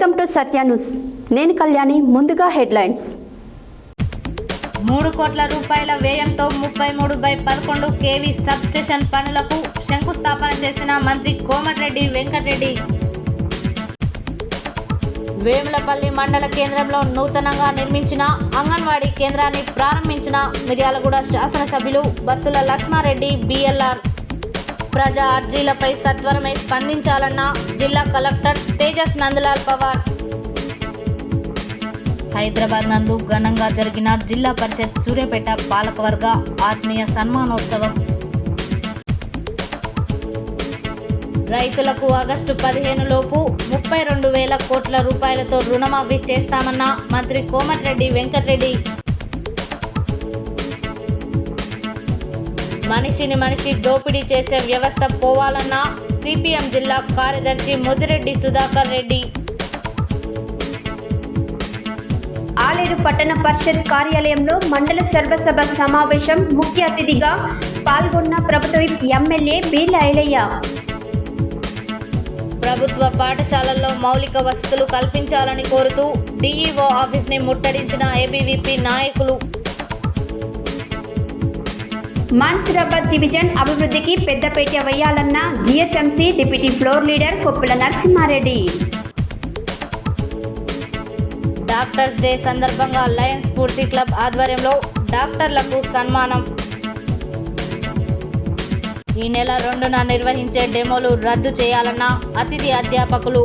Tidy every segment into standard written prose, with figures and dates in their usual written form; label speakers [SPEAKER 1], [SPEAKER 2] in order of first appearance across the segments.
[SPEAKER 1] Welcome to Satya news. నేను కళ్యాణి. ముందుగా headlines.
[SPEAKER 2] 3 కోట్ల రూపాయల వ్యయంతో 33/11 కేవీ సబ్స్టేషన్ పనులకు శంకుస్థాపన చేసిన మంత్రి కోమటిరెడ్డి వెంకటరెడ్డి. వేములపల్లి మండల కేంద్రంలో నూతనంగా నిర్మించిన అంగన్వాడీ కేంద్రాన్ని ప్రారంభించిన మిర్యాలగూడ శాసనసభ్యులు బత్తుల లక్ష్మారెడ్డి బిఎల్ఆర్. ప్రజా అర్జీలపై సత్వరమే స్పందించాలన్న జిల్లా కలెక్టర్ తేజస్ నందలాల్ పవార్. హైదరాబాద్ నందు ఘనంగా జరిగిన జిల్లా పరిషత్ సూర్యాపేట పాలకవర్గ ఆత్మీయ సన్మానోత్సవం. రైతులకు ఆగస్టు 15 లోపు 32,000 కోట్ల రూపాయలతో రుణమాఫీ చేస్తామన్న మంత్రి కోమటిరెడ్డి వెంకటరెడ్డి. మనిషిని మనిషి దోపిడీ చేసే వ్యవస్థ పోవాలన్న సిపిఎం జిల్లా కార్యదర్శి ముదిరెడ్డి సుధాకర్ రెడ్డి.
[SPEAKER 1] ఆలేరు పట్టణ పరిషత్ కార్యాలయంలో మండల సర్వసభ సమావేశం. ముఖ్య అతిథిగా పాల్గొన్న ప్రభుత్వ ఎమ్మెల్యే బీర్ల ఐలయ్య.
[SPEAKER 2] ప్రభుత్వ పాఠశాలల్లో మౌలిక వసతులు కల్పించాలని కోరుతూ డిఈఓ ఆఫీస్ని ముట్టడించిన ఏబీవీపీ నాయకులు.
[SPEAKER 1] మాన్సూరాబాద్ డివిజన్ అభివృద్ధికి పెద్దపీట వేయాలన్న GHMC deputy floor leader Koppula Narasimha Reddy.
[SPEAKER 2] Doctors day సందర్భంగా లయన్స్ స్ఫూర్తి క్లబ్ ఆధ్వర్యంలో డాక్టర్లకు సన్మానం. ఈ నెల 2న నిర్వహించే డెమోలు రద్దు చేయాలన్న అతిథి అధ్యాపకులు.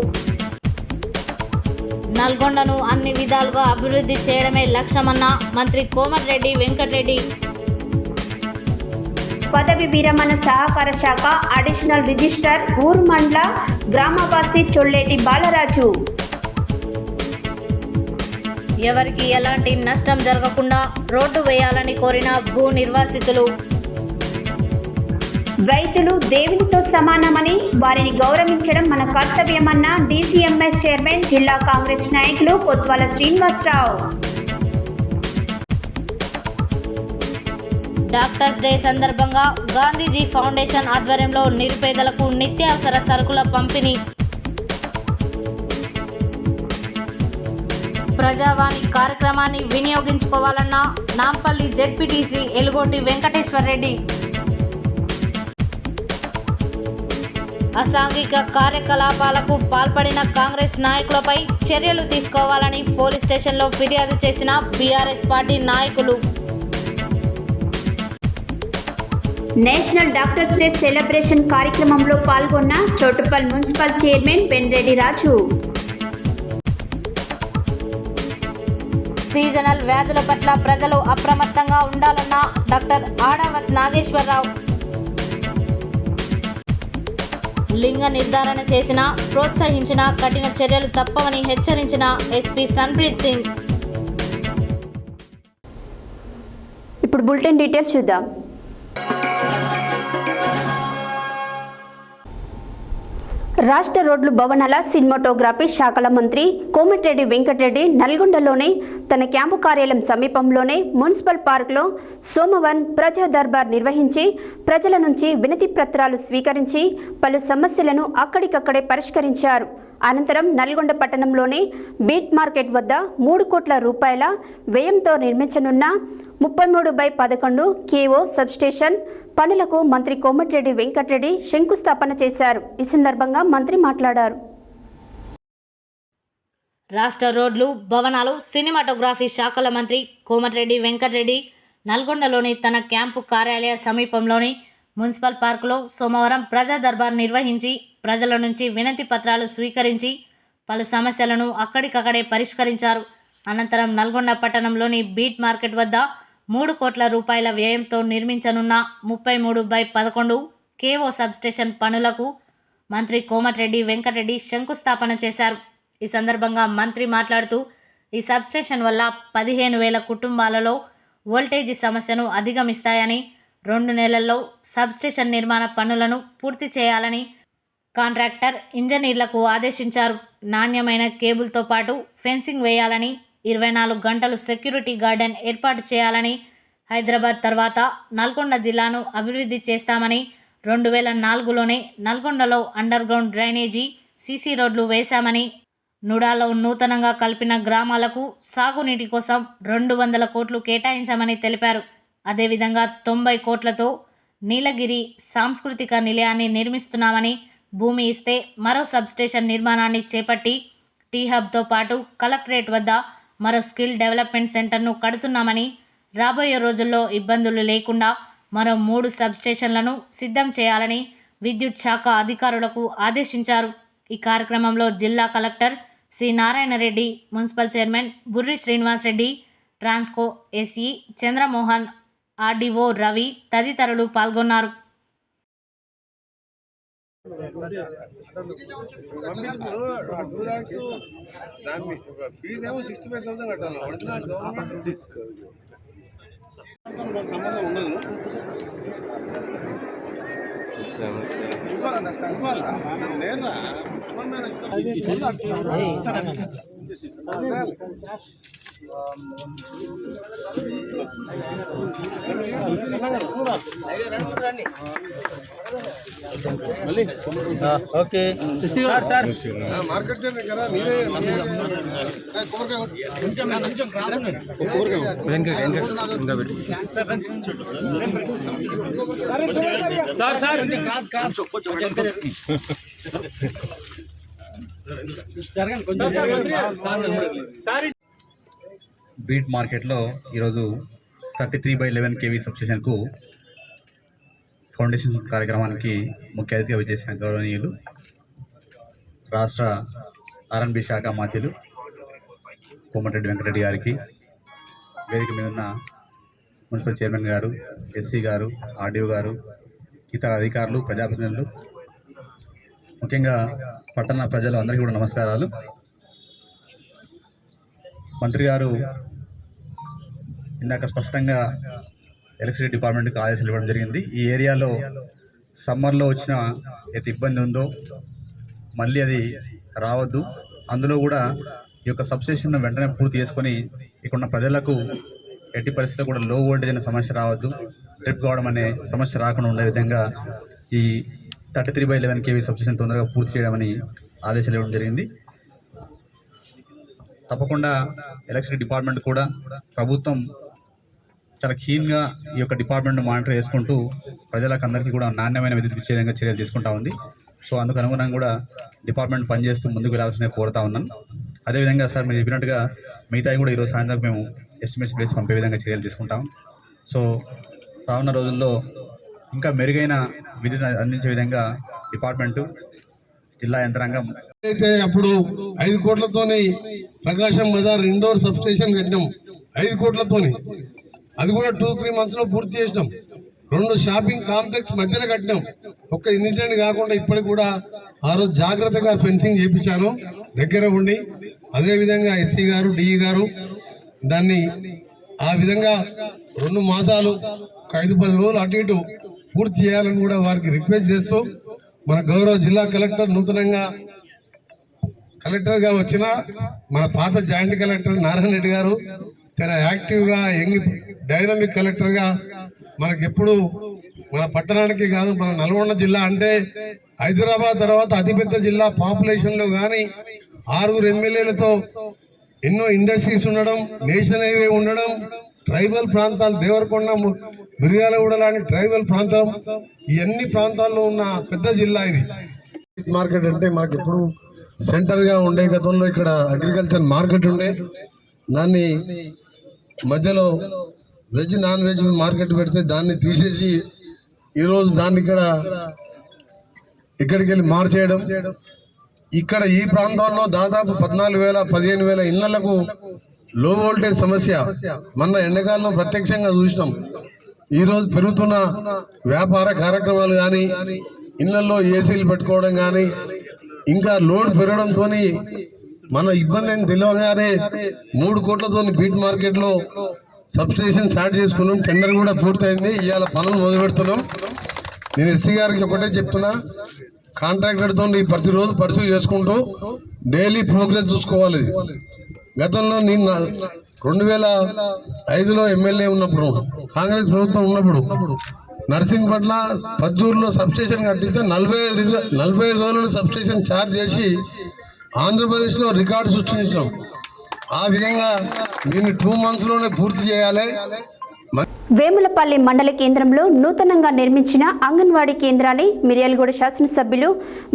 [SPEAKER 2] నల్గొండను అన్ని విధాలుగా అభివృద్ధి చేయడమే లక్ష్యమన్న మంత్రి కోమటిరెడ్డి వెంకటరెడ్డి.
[SPEAKER 1] పదవి విరమణ సహకార శాఖ అడిషనల్ రిజిస్టర్ ఊర్మండ్ల గ్రామవాసి చొల్లేటి బాలరాజు.
[SPEAKER 2] ఎవరికి ఎలాంటి నష్టం జరగకుండా రోడ్డు వేయాలని కోరిన భూ నిర్వాసితులు.
[SPEAKER 1] రైతులు దేవునితో సమానమని వారిని గౌరవించడం మన కర్తవ్యమన్న డీసీఎంఎస్ చైర్మన్ జిల్లా కాంగ్రెస్ నాయకులు కొత్వాల శ్రీనివాసరావు.
[SPEAKER 2] డాక్టర్స్ డే సందర్భంగా గాంధీజీ ఫౌండేషన్ ఆధ్వర్యంలో నిరుపేదలకు నిత్యావసర సరుకుల పంపిణీ. ప్రజావాణి కార్యక్రమాన్ని వినియోగించుకోవాలన్న నాంపల్లి జెడ్పీటీసీ ఎలుగోటి వెంకటేశ్వర్ రెడ్డి. అసాంఘిక కార్యకలాపాలకు పాల్పడిన కాంగ్రెస్ నాయకులపై చర్యలు తీసుకోవాలని పోలీస్ స్టేషన్లో ఫిర్యాదు చేసిన బీఆర్ఎస్ పార్టీ నాయకులు.
[SPEAKER 1] నేషనల్ డాక్టర్స్ డే సెలబ్రేషన్ కార్యక్రమంలో పాల్గొన్న చోటుపల్ మున్సిపల్ చైర్మన్ పెన్రెడ్డి రాజు.
[SPEAKER 2] సీజనల్ వ్యాధుల పట్ల ప్రజలు అప్రమత్తంగా ఉండాలన్న డాక్టర్ ఆడావత్ నాగేశ్వరరావు. లింగ నిర్ధారణ చేసిన ప్రోత్సహించిన కఠిన చర్యలు తప్పవని హెచ్చరించిన ఎస్పీ సన్ప్రీత్ సింగ్.
[SPEAKER 1] ఇప్పుడు బులెటిన్ డీటెయిల్స్ చూద్దాం. రాష్ట్ర రోడ్లు భవనాల సినిమాటోగ్రఫీ శాఖల మంత్రి కోమటిరెడ్డి వెంకటరెడ్డి నల్గొండలోని తన క్యాంపు కార్యాలయం సమీపంలోనే మున్సిపల్ పార్కులో సోమవారం ప్రజా దర్బార్ నిర్వహించి ప్రజల నుంచి వినతి పత్రాలు స్వీకరించి పలు సమస్యలను అక్కడికక్కడే పరిష్కరించారు. అనంతరం నల్గొండ పట్టణంలోని బీట్ మార్కెట్ వద్ద 3 కోట్ల రూపాయల వ్యయంతో నిర్మించనున్న 33/11 కేఓ సబ్స్టేషన్ పనులకు మంత్రి కోమటిరెడ్డి వెంకటరెడ్డి శంకుస్థాపన చేశారు. ఈ సందర్భంగా మంత్రి మాట్లాడారు.
[SPEAKER 2] రాష్ట్ర రోడ్లు భవనాలు సినిమాటోగ్రఫీ శాఖల మంత్రి కోమటిరెడ్డి వెంకటరెడ్డి నల్గొండలోని తన క్యాంపు కార్యాలయ సమీపంలోని మున్సిపల్ పార్కులో సోమవారం ప్రజా దర్బార్ నిర్వహించి ప్రజల నుంచి వినతి పత్రాలు స్వీకరించి పలు సమస్యలను అక్కడికక్కడే పరిష్కరించారు. అనంతరం నల్గొండ పట్టణంలోని బీట్ మార్కెట్ వద్ద 3 కోట్ల రూపాయల వ్యయంతో నిర్మించనున్న 33/11 కేఓ సబ్స్టేషన్ పనులకు మంత్రి కోమటిరెడ్డి వెంకటరెడ్డి శంకుస్థాపన చేశారు. ఈ సందర్భంగా మంత్రి మాట్లాడుతూ ఈ సబ్స్టేషన్ వల్ల 15,000 కుటుంబాలలో వోల్టేజీ సమస్యను అధిగమిస్తాయని, 2 నెలల్లో సబ్స్టేషన్ నిర్మాణ పనులను పూర్తి చేయాలని కాంట్రాక్టర్ ఇంజనీర్లకు ఆదేశించారు. నాణ్యమైన కేబుల్తో పాటు ఫెన్సింగ్ వేయాలని, 24 గంటలు సెక్యూరిటీ గార్డెన్ ఏర్పాటు చేయాలని, హైదరాబాద్ తర్వాత నల్గొండ జిల్లాను అభివృద్ధి చేస్తామని, 2004లోనే నల్గొండలో అండర్ గ్రౌండ్ డ్రైనేజీ, సీసీ రోడ్లు వేశామని, నుడాలో నూతనంగా కలిపిన గ్రామాలకు సాగునీటి కోసం 200 కోట్లు కేటాయించామని తెలిపారు. అదేవిధంగా 90 కోట్లతో నీలగిరి సాంస్కృతిక నిలయాన్ని నిర్మిస్తున్నామని, భూమి ఇస్తే మరో సబ్స్టేషన్ నిర్మాణాన్ని చేపట్టి టీ హబ్తో పాటు కలెక్టరేట్ వద్ద మరో స్కిల్ డెవలప్మెంట్ సెంటర్ను కడుతున్నామని, రాబోయే రోజుల్లో ఇబ్బందులు లేకుండా మరో 3 సబ్స్టేషన్లను సిద్ధం చేయాలని విద్యుత్ శాఖ అధికారులకు ఆదేశించారు. ఈ కార్యక్రమంలో జిల్లా collector C Narayana Reddy, municipal chairman Burri Srinivas Reddy, Transco SE Chandramohan, RDO Ravi తదితరులు పాల్గొన్నారు.
[SPEAKER 3] ఓకే సార్
[SPEAKER 4] మార్కెట్
[SPEAKER 3] బీట్ మార్కెట్లో ఈరోజు 33/11 kV సబ్స్టేషన్కు ఫౌండేషన్ కార్యక్రమానికి ముఖ్య అతిథిగా విచ్చేసిన గౌరవనీయులు రాష్ట్ర R&B శాఖ మంత్రులు కోమటిరెడ్డి వెంకటరెడ్డి గారికి, వేదిక మీద ఉన్న మున్సిపల్ చైర్మన్ గారు, ఎస్సీ గారు, ఆర్డీఓ గారు, ఇతర అధికారులు, ప్రజాప్రతినిధులు, ముఖ్యంగా పట్టణ ప్రజలు అందరికీ కూడా నమస్కారాలు. మంత్రి గారు ఇందాక స్పష్టంగా ఎలక్ట్రిసిటీ డిపార్ట్మెంట్కి ఆదేశాలు ఇవ్వడం జరిగింది. ఈ ఏరియాలో సమ్మర్లో వచ్చిన ఏదైతే ఇబ్బంది ఉందో మళ్ళీ అది రావద్దు. అందులో కూడా ఈ యొక్క సబ్స్టేషన్ వెంటనే పూర్తి చేసుకొని ఇక్కడ ప్రజలకు ఎట్టి పరిస్థితుల్లో కూడా లో వోల్టేజ్ అనే సమస్య రావద్దు, ట్రిప్ కావడం అనే సమస్య రాకుండా ఉండే విధంగా ఈ 33/11 kV సబ్స్టేషన్ తొందరగా పూర్తి చేయడమని ఆదేశాలు ఇవ్వడం జరిగింది. తప్పకుండా ఎలక్ట్రిసిటీ డిపార్ట్మెంట్ కూడా ప్రభుత్వం చాలా కీన్గా ఈ యొక్క డిపార్ట్మెంట్ మానిటర్ చేసుకుంటూ ప్రజలకు అందరికీ కూడా నాణ్యమైన విద్యుత్ ఇచ్చే విధంగా చర్యలు తీసుకుంటా ఉంది. సో అందుకు అనుగుణంగా కూడా డిపార్ట్మెంట్ పనిచేస్తూ ముందుకు వెళ్ళాల్సిందే కోరుతా ఉన్నాను. అదేవిధంగా సార్ మీరు చెప్పినట్టుగా మిగతాయి కూడా ఈరోజు సాయంత్రం మేము ఎస్టిమేషన్ ప్లేస్ పంపే విధంగా చర్యలు తీసుకుంటాం. సో రానున్న రోజుల్లో ఇంకా మెరుగైన విద్యుత్ అందించే విధంగా డిపార్ట్మెంటు, జిల్లా యంత్రాంగం
[SPEAKER 4] అయితే అప్పుడు 5 కోట్లతోని ప్రకాశం బజార్ ఇండోర్ సబ్ స్టేషన్ కట్టినాం. 5 కోట్లతోని అది కూడా 2-3 months లో పూర్తి చేసినాం. 2 షాపింగ్ కాంప్లెక్స్ మధ్యలో కట్టినాం. ఒక్క ఇన్సిడెంట్ కాకుండా ఇప్పటికి కూడా ఆ రోజు జాగ్రత్తగా ఫెన్సింగ్ చేయించాను దగ్గర ఉండి. అదేవిధంగా ఎస్సీ గారు, డిఈ గారు దాన్ని ఆ విధంగా 2 మాసాలు 5-10 రోజులు అటు ఇటు పూర్తి చేయాలని కూడా వారికి రిక్వెస్ట్ చేస్తూ, మన గౌరవ జిల్లా కలెక్టర్ నూతనంగా కలెక్టర్గా వచ్చిన మన పాత జాయింట్ కలెక్టర్ నారాయణ రెడ్డి గారు చాలా యాక్టివ్గా యంగ్ డైనమిక్ కలెక్టర్గా మనకి ఎప్పుడు మన పట్టణానికి కాదు, మన నల్గొండ జిల్లా అంటే హైదరాబాద్ తర్వాత అతిపెద్ద జిల్లా పాపులేషన్లో కానీ 6 ఎమ్మెల్యేలతో ఎన్నో ఇండస్ట్రీస్ ఉండడం, నేషనల్ హైవే ఉండడం, ట్రైబల్ ప్రాంతాలు దేవరకొండ, మిర్యాలగూడ లాంటి ట్రైబల్ ప్రాంతం, ఈ అన్ని ప్రాంతాల్లో ఉన్న పెద్ద జిల్లా ఇది. మార్కెట్ అంటే మాకు ఎప్పుడు సెంటర్గా ఉండే, గతంలో ఇక్కడ అగ్రికల్చర్ మార్కెట్ ఉండే, దాన్ని మధ్యలో వెజ్ నాన్ వెజ్ మార్కెట్ పెడితే దాన్ని తీసేసి ఈరోజు దాన్ని ఇక్కడికి వెళ్ళి మార్చేయడం. ఇక్కడ ఈ ప్రాంతంలో దాదాపు 14,000-15,000 ఇళ్లకు లో వోల్టేజ్ సమస్య మొన్న ఎండాకాలంలో ప్రత్యక్షంగా చూసినాం. ఈరోజు పెరుగుతున్న వ్యాపార కార్యక్రమాలు కానీ, ఇళ్లలో ఏసీలు పెట్టుకోవడం కానీ, ఇంకా లోడ్ పెరగడంతో మన ఇబ్బంది ఏం తెలియగానే 3 కోట్లతో బీట్ మార్కెట్లో సబ్స్టేషన్ స్టార్ట్ చేసుకున్నాం. టెండర్ కూడా పూర్తయింది. ఇవాళ పనులు మొదలు పెడుతున్నాం. నేను ఎస్సీ గారికి ఒకటే చెప్తున్నా, కాంట్రాక్టర్తో ప్రతిరోజు పరిశీలి చేసుకుంటూ డైలీ ప్రోగ్రెస్ చూసుకోవాలి. గతంలో నేను 2005లో ఎమ్మెల్యే ఉన్నప్పుడు, కాంగ్రెస్ ప్రభుత్వం ఉన్నప్పుడు నర్సింగ్ పట్ల పద్దూరులో సబ్స్టేషన్ కట్టిస్తే 45 రోజులు సబ్స్టేషన్ ఛార్జ్ చేసి ఆంధ్రప్రదేశ్లో రికార్డు సృష్టించాం. ఆ విధంగా దీన్ని 2 monthsలోనే పూర్తి చేయాలి.
[SPEAKER 1] వేములపల్లి మండల కేంద్రంలో నూతనంగా నిర్మించిన అంగన్వాడీ కేంద్రాన్ని మిర్యాలగూడ శాసనసభ్యులు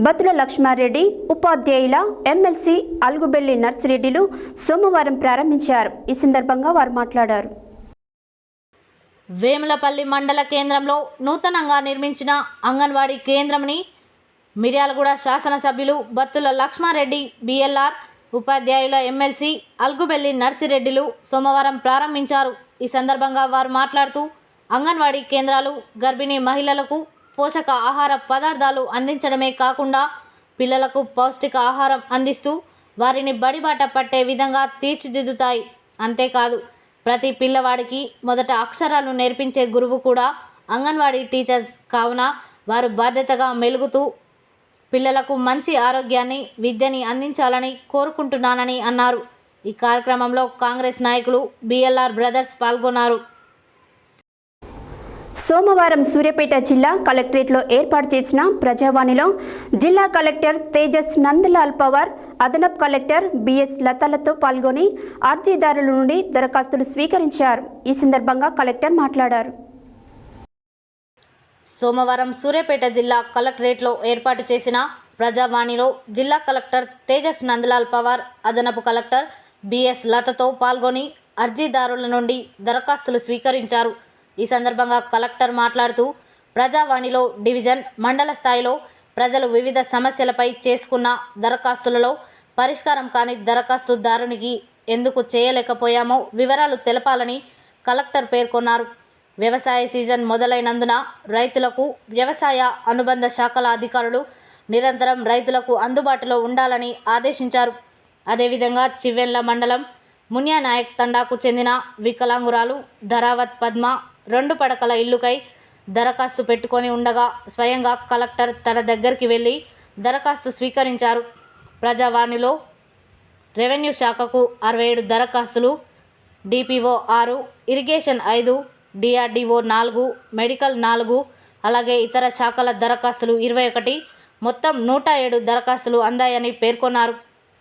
[SPEAKER 1] బత్తుల లక్ష్మారెడ్డి, ఉపాధ్యాయుల ఎమ్మెల్సీ అల్గుబెల్లి నర్సిరెడ్డిలు సోమవారం ప్రారంభించారు. ఈ సందర్భంగా వారు మాట్లాడారు.
[SPEAKER 2] వేములపల్లి మండల కేంద్రంలో నూతనంగా నిర్మించిన అంగన్వాడీ కేంద్రంని మిర్యాలగూడ శాసనసభ్యులు బత్తుల లక్ష్మారెడ్డి, బిఎల్ఆర్, ఉపాధ్యాయుల ఎమ్మెల్సీ అల్గుబెల్లి నర్సిరెడ్డిలు సోమవారం ప్రారంభించారు. ఈ సందర్భంగా వారు మాట్లాడుతూ అంగన్వాడీ కేంద్రాలు గర్భిణీ మహిళలకు పోషక ఆహార పదార్థాలు అందించడమే కాకుండా పిల్లలకు పౌష్టిక ఆహారం అందిస్తూ వారిని బడిబాట పట్టే విధంగా తీర్చిదిద్దుతాయి. అంతేకాదు ప్రతి పిల్లవాడికి మొదట అక్షరాలు నేర్పించే గురువు కూడా అంగన్వాడీ టీచర్స్ కావున వారు బాధ్యతగా మెలుగుతూ పిల్లలకు మంచి ఆరోగ్యాన్ని, విద్యని అందించాలని కోరుకుంటున్నానని అన్నారు. ఈ కార్యక్రమంలో కాంగ్రెస్ నాయకులు బిఎల్ఆర్ బ్రదర్స్ పాల్గొన్నారు.
[SPEAKER 1] సోమవారం సూర్యాపేట జిల్లా కలెక్టరేట్లో ఏర్పాటు చేసిన ప్రజావాణిలో జిల్లా కలెక్టర్ తేజస్ నందలాల్ పవార్, అదనపు కలెక్టర్ బిఎస్ లతాలతో పాల్గొని అర్జీదారుల నుండి దరఖాస్తులు స్వీకరించారు. ఈ సందర్భంగా కలెక్టర్ మాట్లాడారు.
[SPEAKER 2] సోమవారం సూర్యాపేట జిల్లా కలెక్టరేట్లో ఏర్పాటు చేసిన ప్రజావాణిలో జిల్లా కలెక్టర్ తేజస్ నందలాల్ పవార్, అదనపు కలెక్టర్ బిఎస్ లతతో పాల్గొని అర్జీదారుల నుండి దరఖాస్తులు స్వీకరించారు. ఈ సందర్భంగా కలెక్టర్ మాట్లాడుతూ ప్రజావాణిలో డివిజన్, మండల స్థాయిలో ప్రజలు వివిధ సమస్యలపై చేసుకున్న దరఖాస్తులలో పరిష్కారం కాని దరఖాస్తుదారునికి ఎందుకు చేయలేకపోయామో వివరాలు తెలపాలని కలెక్టర్ పేర్కొన్నారు. వ్యవసాయ సీజన్ మొదలైనందున రైతులకు వ్యవసాయ అనుబంధ శాఖల అధికారులు నిరంతరం రైతులకు అందుబాటులో ఉండాలని ఆదేశించారు. అదేవిధంగా చివ్వెన్ల మండలం మున్యానాయక్ తండాకు చెందిన వికలాంగురాలు ధరావత్ పద్మ 2 పడకల ఇల్లుకై దరఖాస్తు పెట్టుకొని ఉండగా స్వయంగా కలెక్టర్ తన దగ్గరికి వెళ్ళి దరఖాస్తు స్వీకరించారు. ప్రజావాణిలో రెవెన్యూ శాఖకు 67 దరఖాస్తులు, డిపిఓ 6, ఇరిగేషన్ 5, డిఆర్డిఓ 4, మెడికల్ 4, అలాగే ఇతర శాఖల దరఖాస్తులు 21, మొత్తం 107 దరఖాస్తులు అందాయని పేర్కొన్నారు.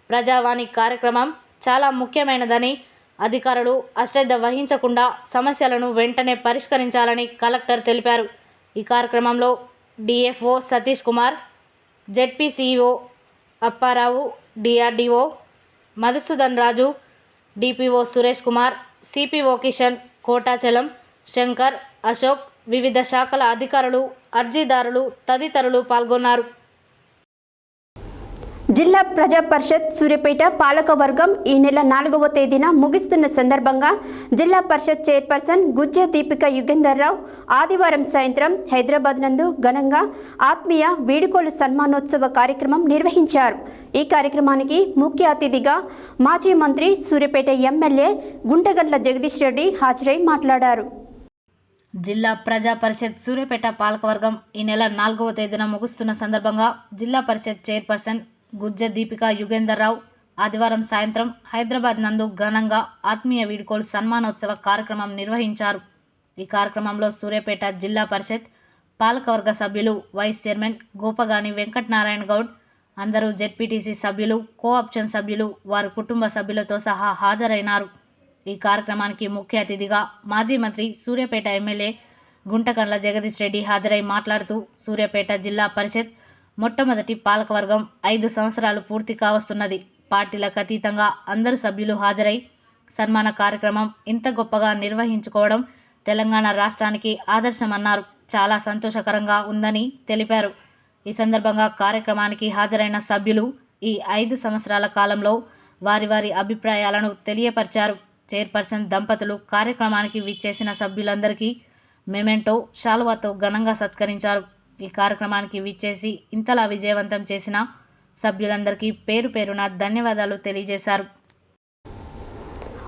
[SPEAKER 2] ప్రజావాణి కార్యక్రమం చాలా ముఖ్యమైనదని, అధికారులు అశ్రద్ధ వహించకుండా సమస్యలను వెంటనే పరిష్కరించాలని కలెక్టర్ తెలిపారు. ఈ కార్యక్రమంలో DFO Satish Kumar, ZPCO Apparao, DRDO Madhusudan Raju, DPO Suresh Kumar, CPO Kishan, Kotachalam, Shankar, Ashok, వివిధ శాఖల అధికారులు, అర్జీదారులు తదితరులు పాల్గొన్నారు.
[SPEAKER 1] జిల్లా ప్రజా పరిషత్ సూర్యాపేట పాలకవర్గం ఈ నెల 4వ తేదీన ముగిస్తున్న సందర్భంగా జిల్లా పరిషత్ చైర్పర్సన్ గుజ్జ దీపిక యుగేందర్రావు ఆదివారం సాయంత్రం హైదరాబాద్ నందు ఘనంగా ఆత్మీయ వీడుకోలు సన్మానోత్సవ కార్యక్రమం నిర్వహించారు. ఈ కార్యక్రమానికి ముఖ్య అతిథిగా మాజీ మంత్రి సూర్యాపేట ఎమ్మెల్యే గుంటగండ్ల జగదీష్ రెడ్డి హాజరై మాట్లాడారు.
[SPEAKER 2] జిల్లా ప్రజా పరిషత్ సూర్యాపేట పాలకవర్గం ఈ నెల 4వ తేదీన ముగుస్తున్న సందర్భంగా జిల్లా పరిషత్ చైర్పర్సన్ గుజ్జ దీపిక యుగేందర్రావు ఆదివారం సాయంత్రం హైదరాబాద్ నందు ఘనంగా ఆత్మీయ వీడుకోలు సన్మానోత్సవ కార్యక్రమం నిర్వహించారు. ఈ కార్యక్రమంలో సూర్యాపేట జిల్లా పరిషత్ పాలకవర్గ సభ్యులు, వైస్ చైర్మన్ గోపగాని వెంకటనారాయణ గౌడ్, అందరూ జెడ్పీటీసీ సభ్యులు, కోఆప్షన్ సభ్యులు, వారి కుటుంబ సభ్యులతో సహా హాజరైనారు. ఈ కార్యక్రమానికి ముఖ్య అతిథిగా మాజీ మంత్రి సూర్యాపేట ఎమ్మెల్యే గుంటకండ్ల జగదీష్ రెడ్డి హాజరై మాట్లాడుతూ సూర్యాపేట జిల్లా పరిషత్ మొట్టమొదటి పాలకవర్గం 5 సంవత్సరాలు పూర్తి కావస్తున్నది. పార్టీలకు అతీతంగా అందరూ సభ్యులు హాజరై సన్మాన కార్యక్రమం ఇంత గొప్పగా నిర్వహించుకోవడం తెలంగాణ రాష్ట్రానికి ఆదర్శమన్నారు. చాలా సంతోషకరంగా ఉందని తెలిపారు. ఈ సందర్భంగా కార్యక్రమానికి హాజరైన సభ్యులు ఈ 5 సంవత్సరాల కాలంలో వారి వారి అభిప్రాయాలను తెలియపరిచారు. చైర్పర్సన్ దంపతులు కార్యక్రమానికి విచ్చేసిన సభ్యులందరికీ మెమెంటో, శాలువాతో ఘనంగా సత్కరించారు. ఈ కార్యక్రమానికి విచ్చేసి ఇంతలా విజయవంతం చేసిన సభ్యులందరికీ పేరు పేరున ధన్యవాదాలు తెలియజేశారు.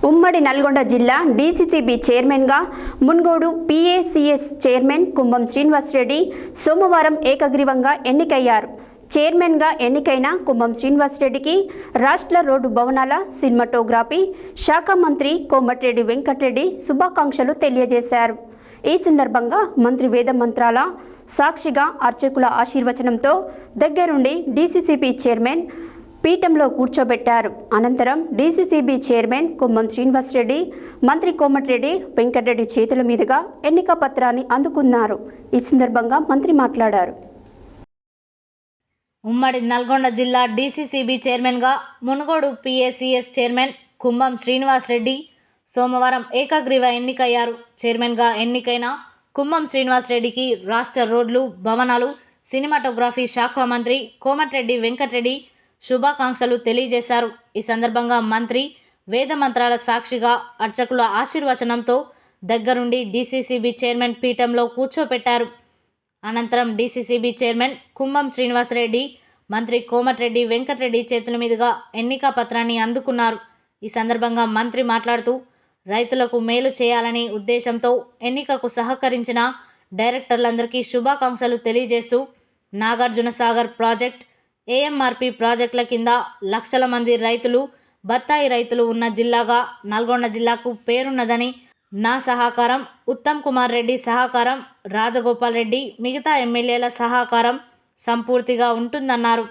[SPEAKER 1] ఉమ్మడి నల్గొండ జిల్లా డీసీసీబీ చైర్మన్గా మున్గోడు పీఏసీఎస్ చైర్మన్ కుంభం శ్రీనివాసరెడ్డి సోమవారం ఏకగ్రీవంగా ఎన్నికయ్యారు. చైర్మన్గా ఎన్నికైన కుంభం శ్రీనివాసరెడ్డికి రాష్ట్ర రోడ్డు భవనాల సినిమాటోగ్రఫీ శాఖ మంత్రి కోమటిరెడ్డి వెంకటరెడ్డి శుభాకాంక్షలు తెలియజేశారు. ఈ సందర్భంగా మంత్రి వేద మంత్రాల సాక్షిగా అర్చకుల ఆశీర్వచనంతో దగ్గరుండి డీసీసీబీ చైర్మన్ పీఠంలో కూర్చోబెట్టారు. అనంతరం డీసీసీబీ చైర్మన్ కుమ్మం శ్రీనివాసరెడ్డి, మంత్రి కోమటిరెడ్డి వెంకటరెడ్డి చేతుల మీదుగా ఎన్నిక పత్రాన్ని అందుకున్నారు. ఈ సందర్భంగా మంత్రి మాట్లాడారు.
[SPEAKER 2] ఉమ్మడి నల్గొండ జిల్లా డీసీసీబీ చైర్మన్గా మునుగోడు పీఏసీఎస్ చైర్మన్ కుంభం శ్రీనివాసరెడ్డి సోమవారం ఏకగ్రీవ ఎన్నికయ్యారు. చైర్మన్గా ఎన్నికైన కుంభం శ్రీనివాసరెడ్డికి రాష్ట్ర రోడ్లు, భవనాలు, సినిమాటోగ్రఫీ శాఖ మంత్రి కోమటిరెడ్డి వెంకటరెడ్డి శుభాకాంక్షలు తెలియజేశారు. ఈ సందర్భంగా మంత్రి వేద మంత్రాల సాక్షిగా అర్చకుల ఆశీర్వచనంతో దగ్గరుండి డీసీసీబీ చైర్మన్ పీఠంలో కూర్చోపెట్టారు. అనంతరం డీసీసీబీ చైర్మన్ కుంభం శ్రీనివాసరెడ్డి, మంత్రి కోమటిరెడ్డి వెంకటరెడ్డి చేతుల మీదుగా ఎన్నిక పత్రాన్ని అందుకున్నారు. ఈ సందర్భంగా మంత్రి మాట్లాడుతూ రైతులకు మేలు చేయాలనే ఉద్దేశంతో ఎన్నికకు సహకరించిన డైరెక్టర్లందరికీ శుభాకాంక్షలు తెలియజేస్తూ నాగార్జున సాగర్ ప్రాజెక్ట్, ఏఎంఆర్పీ ప్రాజెక్టుల కింద లక్షల మంది రైతులు, బత్తాయి రైతులు ఉన్న జిల్లాగా నల్గొండ జిల్లాకు పేరున్నదని, నా సహకారం, ఉత్తమ్ కుమార్ రెడ్డి సహకారం, రాజగోపాల్ రెడ్డి, మిగతా ఎమ్మెల్యేల సహకారం సంపూర్తిగా ఉంటుందన్నారు.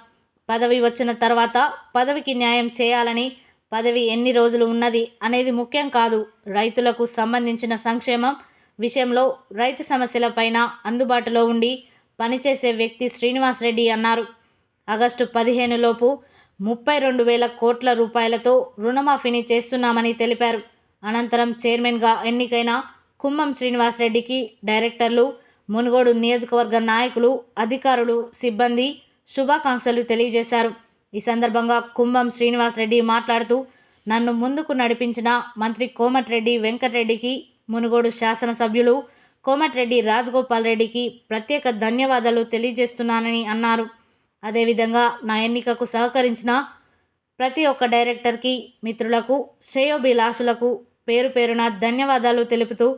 [SPEAKER 2] పదవి వచ్చిన తర్వాత పదవికి న్యాయం చేయాలని, పదవి ఎన్ని రోజులు ఉన్నది అనేది ముఖ్యం కాదు, రైతులకు సంబంధించిన సంక్షేమం విషయంలో రైతు సమస్యలపైన అందుబాటులో ఉండి పనిచేసే వ్యక్తి శ్రీనివాసరెడ్డి అన్నారు. ఆగస్టు 15 లోపు 32,000 కోట్ల రూపాయలతో రుణమాఫీని చేస్తున్నామని తెలిపారు. అనంతరం చైర్మన్గా ఎన్నికైన కుంభం శ్రీనివాసరెడ్డికి డైరెక్టర్లు, మునుగోడు నియోజకవర్గ నాయకులు, అధికారులు, సిబ్బంది శుభాకాంక్షలు తెలియజేశారు. ఈ సందర్భంగా కుంభం శ్రీనివాసరెడ్డి మాట్లాడుతూ నన్ను ముందుకు నడిపించిన మంత్రి కోమటిరెడ్డి వెంకటరెడ్డికి, మునుగోడు శాసనసభ్యులు కోమటిరెడ్డి రాజగోపాల్ రెడ్డికి ప్రత్యేక ధన్యవాదాలు తెలియజేస్తున్నానని అన్నారు. అదేవిధంగా నా ఎన్నికకు సహకరించిన ప్రతి ఒక్క డైరెక్టర్కి, మిత్రులకు, శ్రేయోభిలాషులకు పేరు పేరున ధన్యవాదాలు తెలుపుతూ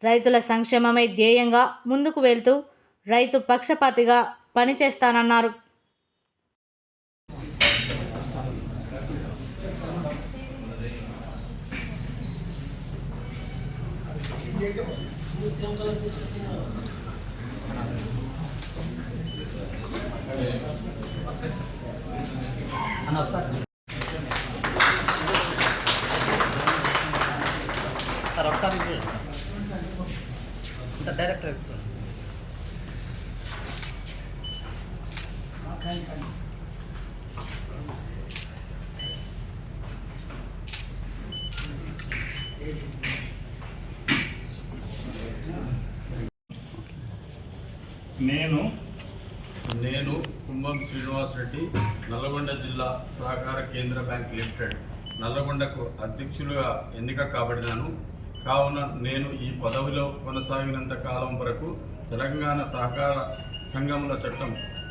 [SPEAKER 2] రైతుల సంక్షేమమే ధ్యేయంగా ముందుకు వెళ్తూ రైతు పక్షపాతిగా పనిచేస్తానన్నారు.
[SPEAKER 5] డైరెక్టర్
[SPEAKER 6] నేను కుంభం శ్రీనివాసరెడ్డి, నల్లగొండ జిల్లా సహకార కేంద్ర బ్యాంక్ లిమిటెడ్ నల్లగొండకు అధ్యక్షులుగా ఎన్నిక కాబడినాను. కావున నేను ఈ పదవిలో కొనసాగినంత కాలం వరకు తెలంగాణ సహకార సంఘముల చట్టం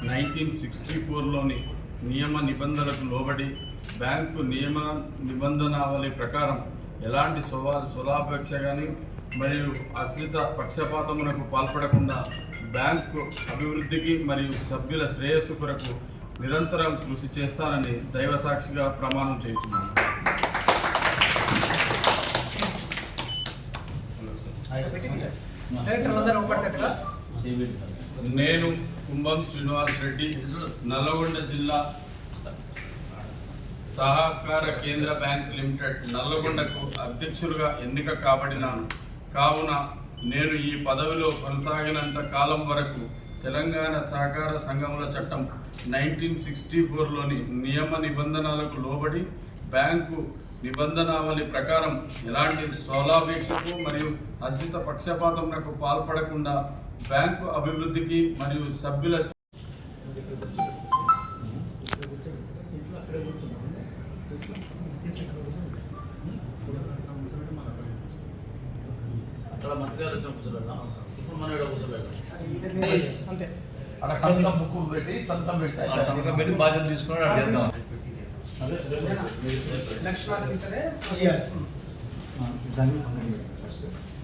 [SPEAKER 6] 1964లోని నియమ నిబంధనలకు లోబడి బ్యాంకు నియమ నిబంధనావళి ప్రకారం ఎలాంటి స్వలాపేక్ష కానీ మరియు ఆశ్రిత పక్షపాతమునకు పాల్పడకుండా బ్యాంకు అభివృద్ధికి మరియు సభ్యుల శ్రేయస్సు కొరకు నిరంతరం కృషి చేస్తానని దైవసాక్షిగా ప్రమాణం చేస్తున్నాను. నేను కుంభం శ్రీనివాసరెడ్డి, నల్లగొండ జిల్లా సహకార కేంద్ర బ్యాంక్ లిమిటెడ్ నల్లగొండకు అధ్యక్షులుగా ఎన్నిక కాబడినాను. కావున నేను ఈ పదవిలో కొనసాగినంత కాలం వరకు తెలంగాణ సహకార సంఘముల చట్టం 1964లోని నియమ నిబంధనలకు లోబడి బ్యాంకు నిబంధనావళి ప్రకారం ఎలాంటి స్వలాపేక్షకు మరియు హర్షిత పక్షపాతమునకు పాల్పడకుండా బ్యాంకు అభివృద్ధికి మరియు సభ్యుల
[SPEAKER 5] అక్కడ మంత్రి గారు వచ్చిన కూర్చోబెడతాం. ఇప్పుడు మన కూర్చోబెడతాం అంతే. అక్కడ సంతకం బుక్ పెట్టి సంతకం పెడతాయి, సంతకం పెట్టి బాధ్యత తీసుకుని అక్కడ చేద్దాం.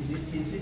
[SPEAKER 5] ఇది తీసి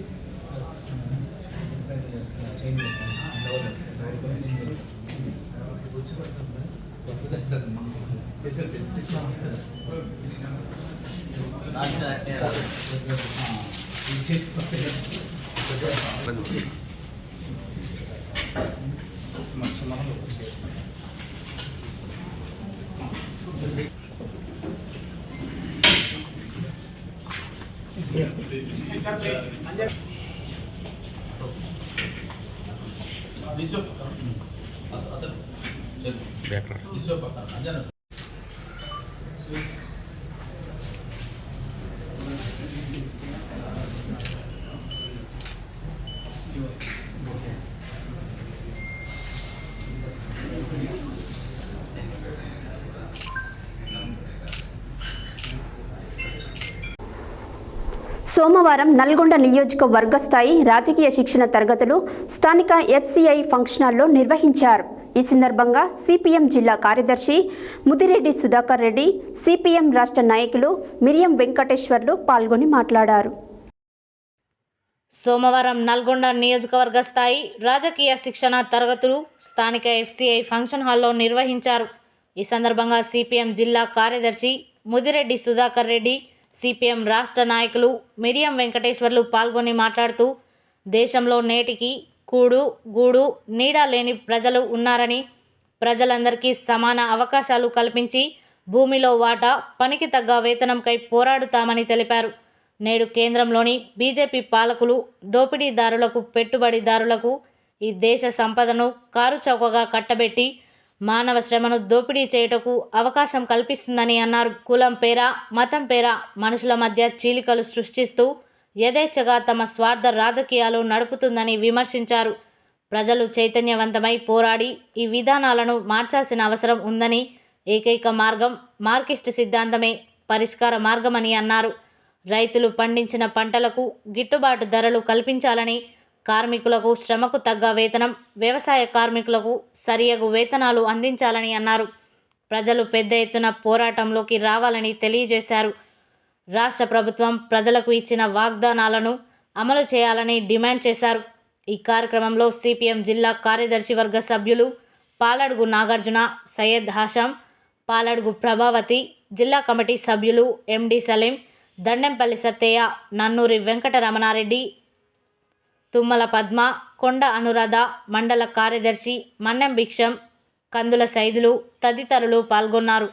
[SPEAKER 1] సోమవారం నల్గొండ నియోజకవర్గ స్థాయి రాజకీయ శిక్షణ తరగతులు స్థానిక ఎఫ్సిఐ ఫంక్షన్ హాల్లో నిర్వహించారు. ఈ సందర్భంగా సిపిఎం జిల్లా కార్యదర్శి ముదిరెడ్డి సుధాకర్ రెడ్డి, సిపిఎం రాష్ట్ర నాయకులు మిరియం వెంకటేశ్వర్లు పాల్గొని మాట్లాడారు.
[SPEAKER 2] సోమవారం నల్గొండ నియోజకవర్గ స్థాయి రాజకీయ శిక్షణ తరగతులు స్థానిక ఎఫ్సిఐ ఫంక్షన్ హాల్లో నిర్వహించారు. ఈ సందర్భంగా సిపిఎం జిల్లా కార్యదర్శి ముదిరెడ్డి సుధాకర్ రెడ్డి, సిపిఎం రాష్ట్ర నాయకులు మిరియం వెంకటేశ్వర్లు పాల్గొని మాట్లాడుతూ దేశంలో నేటికి కూడు గూడు నీడ లేని ప్రజలు ఉన్నారని, ప్రజలందరికీ సమాన అవకాశాలు కల్పించి భూమిలో వాటా, పనికి తగ్గ వేతనంకై పోరాడుతామని తెలిపారు. నేడు కేంద్రంలోని బీజేపీ పాలకులు దోపిడీదారులకు, పెట్టుబడిదారులకు ఈ దేశ సంపదను కారుచౌకగా కట్టబెట్టి మానవ శ్రమను దోపిడీ చేయుటకు అవకాశం కల్పిస్తుందని అన్నారు. కులం పేర, మతం పేర మనుషుల మధ్య చీలికలు సృష్టిస్తూ యథేచ్ఛగా తమ స్వార్థ రాజకీయాలు నడుపుతుందని విమర్శించారు. ప్రజలు చైతన్యవంతమై పోరాడి ఈ విధానాలను మార్చాల్సిన అవసరం ఉందని, ఏకైక మార్గం మార్కిస్ట్ సిద్ధాంతమే పరిష్కార మార్గమని అన్నారు. రైతులు పండించిన పంటలకు గిట్టుబాటు ధరలు కల్పించాలని, కార్మికులకు శ్రమకు తగ్గ వేతనం, వ్యవసాయ కార్మికులకు సరియగు వేతనాలు అందించాలని అన్నారు. ప్రజలు పెద్ద ఎత్తున పోరాటంలోకి రావాలని తెలియజేశారు. రాష్ట్ర ప్రభుత్వం ప్రజలకు ఇచ్చిన వాగ్దానాలను అమలు చేయాలని డిమాండ్ చేశారు. ఈ కార్యక్రమంలో సిపిఎం జిల్లా కార్యదర్శి వర్గ సభ్యులు పాలడుగు నాగార్జున, సయ్యద్ హాషం, పాలడుగు ప్రభావతి, జిల్లా కమిటీ సభ్యులు ఎండి సలీం, దండెంపల్లి సత్తయ్య, నన్నూరి వెంకటరమణారెడ్డి, తుమ్మల పద్మ, కొండ అనురాధ, మండల కార్యదర్శి మన్నెం భిక్షం, కందుల సైదులు తదితరులు పాల్గొన్నారు.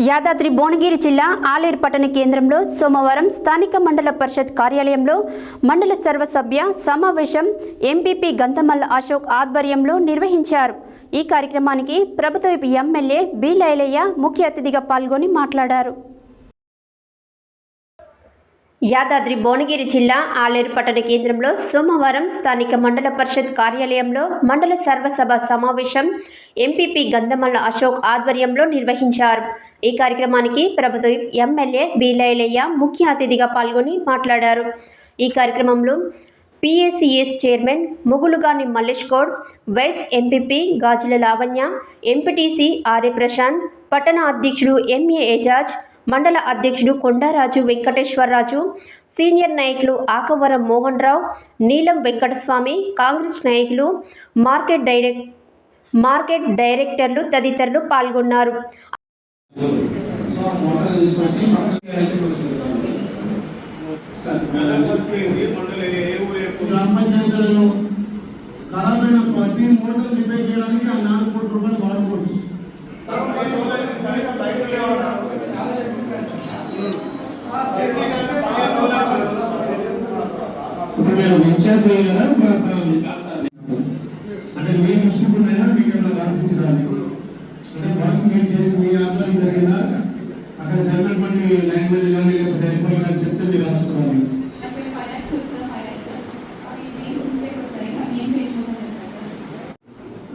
[SPEAKER 1] యాదాద్రి భువనగిరి జిల్లా ఆలేరు పట్టణ కేంద్రంలో సోమవారం స్థానిక మండల పరిషత్ కార్యాలయంలో మండల సర్వసభ్య సమావేశం ఎంపీపీ గంధమల్ల అశోక్ ఆధ్వర్యంలో నిర్వహించారు. ఈ కార్యక్రమానికి ప్రభుత్వ ఎమ్మెల్యే బి లైలయ్య ముఖ్య అతిథిగా పాల్గొని మాట్లాడారు. యాదాద్రి భువనగిరి జిల్లా ఆలేరు పట్టణ కేంద్రంలో సోమవారం స్థానిక మండల పరిషత్ కార్యాలయంలో మండల సర్వసభ సమావేశం ఎంపీపీ గంధమల్ల అశోక్ ఆధ్వర్యంలో నిర్వహించారు. ఈ కార్యక్రమానికి ప్రభుత్వ ఎమ్మెల్యే బి లైలయ్య ముఖ్య అతిథిగా పాల్గొని మాట్లాడారు. ఈ కార్యక్రమంలో PACS chairman Mugulugani Mallesh Goud, vice MPP Gajula Lavanya, MPTC RA Prashanth, పట్టణ అధ్యక్షుడు ఎంఏ ఏజాజ్, మండల అధ్యక్షుడు కొండారాజు వెంకటేశ్వరరాజు, సీనియర్ నాయకులు ఆకవరం మోహన్ రావు, నీలం వెంకటస్వామి, కాంగ్రెస్ నాయకులు, మార్కెట్ డైరెక్టర్లు తదితరులు పాల్గొన్నారు.
[SPEAKER 7] ఖరాబైన ప్రతి మోటార్ రిపేర్ చేయడానికి ఆ 4 కోట్ల రూపాయలు వాడుకోవచ్చు. నేను ఇన్ఛార్జ్ అంటే మీ దృష్టికున్నైనా మీకు ఏమైనా రాసిచ్చిరాలి అంటే వర్క్ మీరు చేసి మీ ఆధ్వర్యం జరిగిందా అక్కడ జరిగినటువంటి లాంగ్వేజ్ కానీ లేకపోతే ఎంప్లాయ్ కానీ చెప్తే మీరు రాసుకోవాలి.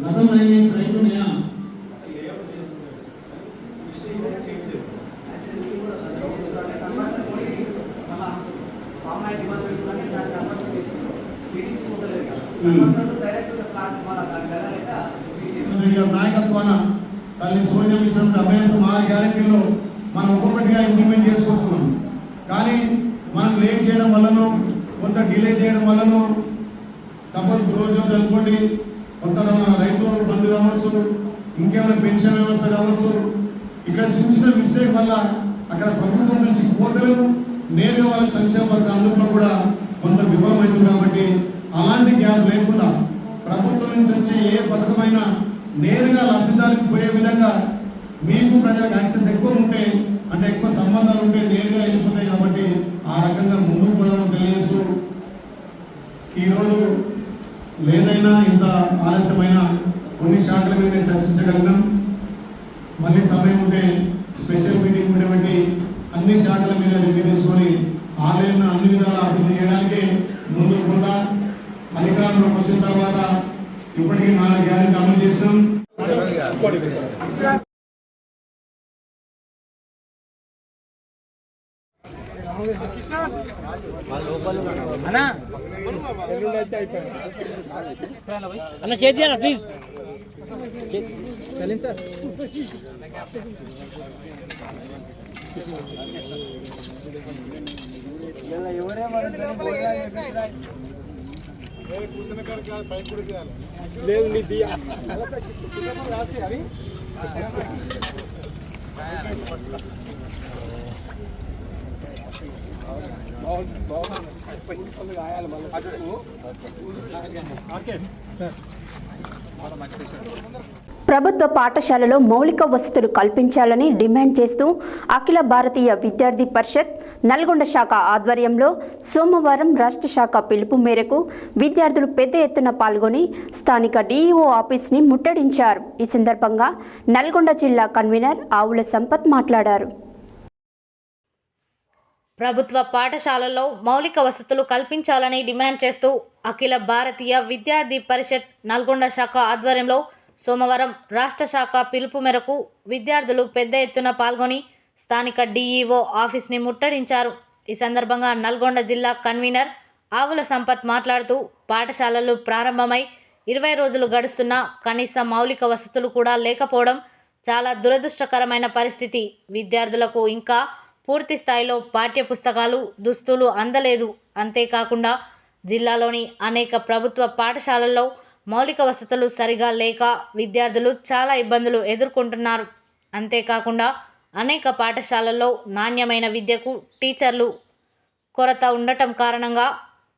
[SPEAKER 7] గతంలో రైతున్నాయా నాయకత్వాన తల్లి సోనియం ఇచ్చినప్పుడు అభ్యాసం 6 గ్యారెంటీలో మనం ఒక్కొక్కటిగా ఇంప్లిమెంట్ చేసుకొస్తున్నాం. కానీ మనం లేట్ చేయడం వల్లనో కొంత డిలే చేయడం వల్లనో సపోజ్ రోజు అనుకోండి కొంత రైతు బంధు కావచ్చు, ఇంకేమైనా పెన్షన్ వ్యవస్థ కావచ్చు, ఇక్కడ చిన్న చిన్న మిస్టేక్ వల్ల అక్కడ ప్రభుత్వం నుంచి కోతలు నేరుగా వాళ్ళ సంక్షేమ పథకం అందులో కూడా కొంత విఫలమవుతుంది. కాబట్టి అలాంటి గ్యాప్ లేకుండా ప్రభుత్వం నుంచి వచ్చే ఏ పథకమైనా నేరుగా లబ్ధిదారులకు పోయే విధంగా మీకు ప్రజలకు యాక్సెస్ ఎక్కువ ఉంటే అంటే ఎక్కువ సంబంధాలు ఏమైనా ఇంత ఆలస్యమైన కొన్ని శాఖల మీద చర్చించగలిగినాం. మళ్ళీ సమయం ఉంటే స్పెషల్ మీటింగ్ కూడా పెట్టి అన్ని శాఖల మీద రివ్యూ తీసుకొని ఆలయంలో అన్ని విధాల అభివృద్ధి చేయడానికి ముందుకు పోతా. అధికారంలోకి వచ్చిన తర్వాత ఇప్పటికీ 4 గ్యారెంటీ అమలు చేస్తాం.
[SPEAKER 8] అన్న చేద్దారా ప్లీజ్.
[SPEAKER 1] ప్రభుత్వ పాఠశాలలో మౌలిక వసతులు కల్పించాలని డిమాండ్ చేస్తూ అఖిల భారతీయ విద్యార్థి పరిషత్ నల్గొండ శాఖ ఆధ్వర్యంలో సోమవారం రాష్ట్ర శాఖ పిలుపు మేరకు విద్యార్థులు పెద్ద ఎత్తున పాల్గొని స్థానిక డిఈఓ ఆఫీస్ని ముట్టడించారు. ఈ సందర్భంగా నల్గొండ జిల్లా కన్వీనర్ ఆవుల సంపత్ మాట్లాడారు.
[SPEAKER 2] ప్రభుత్వ పాఠశాలల్లో మౌలిక వసతులు కల్పించాలని డిమాండ్ చేస్తూ అఖిల భారతీయ విద్యార్థి పరిషత్ నల్గొండ శాఖ ఆధ్వర్యంలో సోమవారం రాష్ట్ర శాఖ పిలుపు మేరకు విద్యార్థులు పెద్ద ఎత్తున పాల్గొని స్థానిక డిఈఓ ఆఫీస్ని ముట్టడించారు. ఈ సందర్భంగా నల్గొండ జిల్లా కన్వీనర్ ఆవుల సంపత్ మాట్లాడుతూ పాఠశాలలు ప్రారంభమై 20 రోజులు గడుస్తున్నా కనీస మౌలిక వసతులు కూడా లేకపోవడం చాలా దురదృష్టకరమైన పరిస్థితి. విద్యార్థులకు ఇంకా పూర్తి స్థాయిలో పాఠ్య పుస్తకాలు, దుస్తులు అందలేదు. అంతేకాకుండా జిల్లాలోని అనేక ప్రభుత్వ పాఠశాలల్లో మౌలిక వసతులు సరిగా లేక విద్యార్థులు చాలా ఇబ్బందులు ఎదుర్కొంటున్నారు. అంతేకాకుండా అనేక పాఠశాలల్లో నాణ్యమైన విద్యకు టీచర్లు కొరత ఉండటం కారణంగా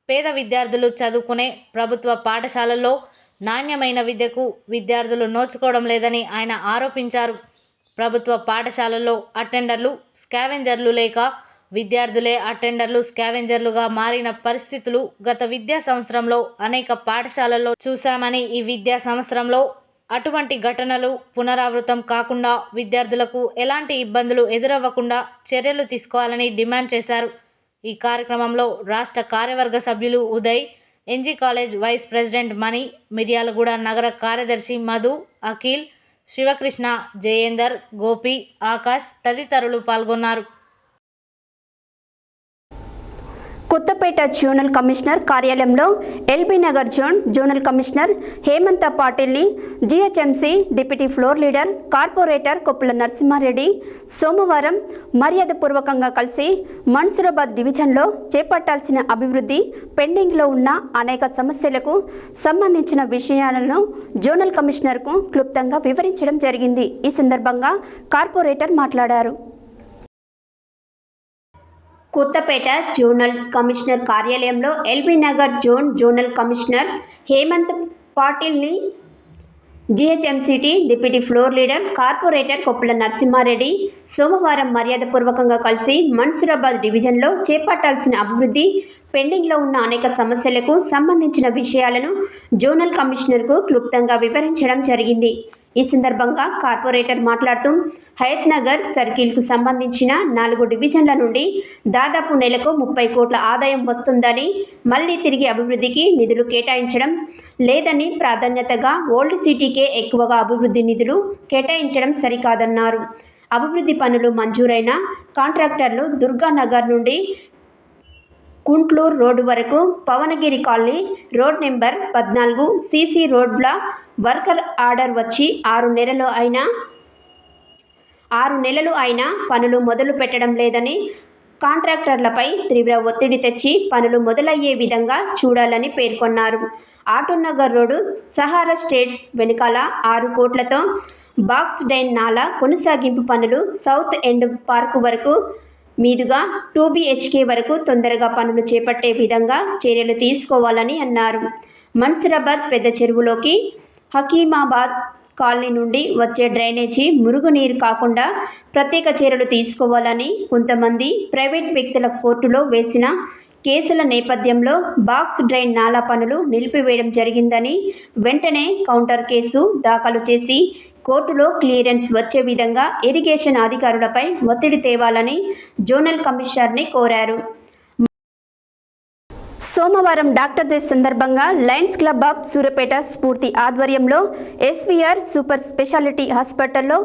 [SPEAKER 2] పేద విద్యార్థులు చదువుకునే ప్రభుత్వ పాఠశాలల్లో నాణ్యమైన విద్యకు విద్యార్థులు నోచుకోవడం లేదని ఆయన ఆరోపించారు. ప్రభుత్వ పాఠశాలల్లో అటెండర్లు, స్కావెంజర్లు లేక విద్యార్థులే అటెండర్లు, స్కావెంజర్లుగా మారిన పరిస్థితులు గత విద్యా సంవత్సరంలో అనేక పాఠశాలల్లో చూశామని, ఈ విద్యా సంవత్సరంలో అటువంటి ఘటనలు పునరావృతం కాకుండా విద్యార్థులకు ఎలాంటి ఇబ్బందులు ఎదురవ్వకుండా చర్యలు తీసుకోవాలని డిమాండ్ చేశారు. ఈ కార్యక్రమంలో రాష్ట్ర కార్యవర్గ సభ్యులు Uday, NG college vice president Mani, Miryalaguda నగర కార్యదర్శి మధు, అఖిల్, శివకృష్ణ, జయేందర్, గోపి, ఆకాష్ తదితరులు పాల్గొన్నారు.
[SPEAKER 1] కొత్తపేట జోనల్ కమిషనర్ కార్యాలయంలో LB Nagar zonal commissioner Hemantha పాటిల్ని GHMC deputy floor leader corporator Koppula Narasimha Reddy సోమవారం మర్యాదపూర్వకంగా కలిసి మన్సూరాబాద్ డివిజన్లో చేపట్టాల్సిన అభివృద్ధి, పెండింగ్లో ఉన్న అనేక సమస్యలకు సంబంధించిన విషయాలను జోనల్ కమిషనర్కు క్లుప్తంగా వివరించడం జరిగింది. ఈ సందర్భంగా కార్పొరేటర్ మాట్లాడారు. కొత్తపేట జోనల్ కమిషనర్ కార్యాలయంలో LB Nagar zonal commissioner Hemanth పాటిల్ని జీహెచ్ఎంసీటీ deputy floor leader corporator Koppula Narasimha Reddy సోమవారం మర్యాదపూర్వకంగా కలిసి మన్సూరాబాద్ డివిజన్లో చేపట్టాల్సిన అభివృద్ధి, పెండింగ్లో ఉన్న అనేక సమస్యలకు సంబంధించిన విషయాలను జోనల్ కమిషనర్కు క్లుప్తంగా వివరించడం జరిగింది. ఈ సందర్భంగా కార్పొరేటర్ మాట్లాడుతూ హయత్ నగర్ సర్కిల్కు సంబంధించిన 4 డివిజన్ల నుండి దాదాపు నెలకు 30 కోట్ల ఆదాయం వస్తుందని, మళ్లీ తిరిగి అభివృద్ధికి నిధులు కేటాయించడం లేదని, ప్రాధాన్యతగా ఓల్డ్ సిటీకే ఎక్కువగా అభివృద్ధి నిధులు కేటాయించడం సరికాదన్నారు. అభివృద్ధి పనులు మంజూరైన కాంట్రాక్టర్లు దుర్గానగర్ నుండి కుంట్లూరు రోడ్డు వరకు, Pavanagiri colony road number 14 CC రోడ్ల వర్కర్ ఆర్డర్ వచ్చి 6 నెలలు అయినా పనులు మొదలు పెట్టడం లేదని, కాంట్రాక్టర్లపై తీవ్ర ఒత్తిడి తెచ్చి పనులు మొదలయ్యే విధంగా చూడాలని పేర్కొన్నారు. ఆటోనగర్ రోడ్డు సహారా స్టేట్స్ వెనుకాల 6 కోట్లతో బాక్స్ డైన్ నాలా కొనసాగింపు పనులు సౌత్ ఎండ్ పార్కు వరకు మీదుగా 2 BHK వరకు తొందరగా పనులు చేపట్టే విధంగా చర్యలు తీసుకోవాలని అన్నారు. మన్సూరాబాద్ పెద్ద చెరువులోకి హకీమాబాద్ కాలనీ నుండి వచ్చే డ్రైనేజీ మురుగునీరు కాకుండా ప్రత్యేక చర్యలు తీసుకోవాలని, కొంతమంది ప్రైవేట్ వ్యక్తుల కోర్టులో వేసిన కేసుల నేపథ్యంలో బాక్స్ డ్రైన్ నాలా పనులు నిలిపివేయడం జరిగిందని వెంటనే కౌంటర్ కేసు దాఖలు చేసి కోర్టులో క్లియరెన్స్ వచ్చే విధంగా ఇరిగేషన్ అధికారులపై ఒత్తిడి తేవాలని జోనల్ కమిషనర్ని కోరారు. సోమవారం డాక్టర్ డే సందర్భంగా లయన్స్ క్లబ్ ఆఫ్ సూర్యాపేట స్ఫూర్తి ఆధ్వర్యంలో ఎస్వీఆర్ సూపర్ స్పెషాలిటీ హాస్పిటల్లో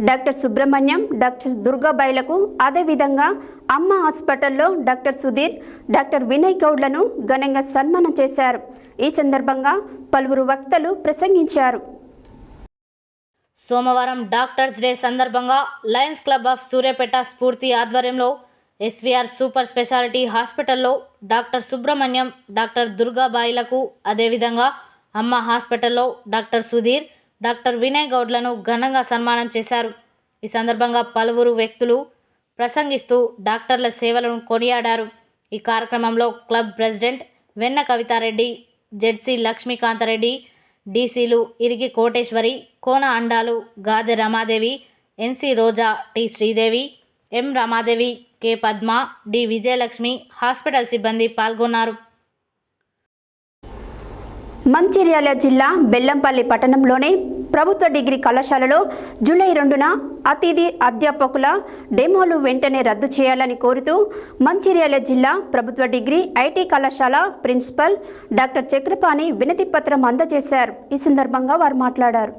[SPEAKER 1] డాక్టర్ సుబ్రహ్మణ్యం, డాక్టర్ దుర్గాబాయిలకు, అదేవిధంగా అమ్మ హాస్పిటల్లో డాక్టర్ సుధీర్, డాక్టర్ వినయ్ గౌడ్లను ఘనంగా సన్మానం చేశారు. ఈ సందర్భంగా పలువురు వక్తలు ప్రసంగించారు.
[SPEAKER 2] సోమవారం డాక్టర్స్ డే సందర్భంగా లయన్స్ క్లబ్ ఆఫ్ సూర్యాపేట స్ఫూర్తి ఆధ్వర్యంలో ఎస్వీఆర్ సూపర్ స్పెషాలిటీ హాస్పిటల్లో డాక్టర్ సుబ్రహ్మణ్యం, డాక్టర్ దుర్గాబాయిలకు, అదేవిధంగా అమ్మ హాస్పిటల్లో డాక్టర్ సుధీర్, డాక్టర్ వినయ్ గౌడ్లను ఘనంగా సన్మానం చేశారు. ఈ సందర్భంగా పలువురు వ్యక్తులు ప్రసంగిస్తూ డాక్టర్ల సేవలను కొనియాడారు. ఈ కార్యక్రమంలో club president Venna Kavitha Reddy, ZC Lakshmikantha Reddy, డీసీలు Irigi Koteswari, Kona Andalu, Gade Ramadevi, NC Roja, T Sridevi, M Ramadevi, K Padma, D Vijayalakshmi, hospital సిబ్బంది పాల్గొన్నారు.
[SPEAKER 1] మంచిర్యాల జిల్లా బెల్లంపల్లి పట్టణంలోని ప్రభుత్వ డిగ్రీ కళాశాలలో జూలై 2న అతిథి అధ్యాపకుల డెమోలు వెంటనే రద్దు చేయాలని కోరుతూ మంచిర్యాల జిల్లా ప్రభుత్వ డిగ్రీ ఐటీ కళాశాల ప్రిన్సిపల్ డాక్టర్ చక్రపాణి వినతి పత్రం అందజేశారు. ఈ సందర్భంగా వారు మాట్లాడారు.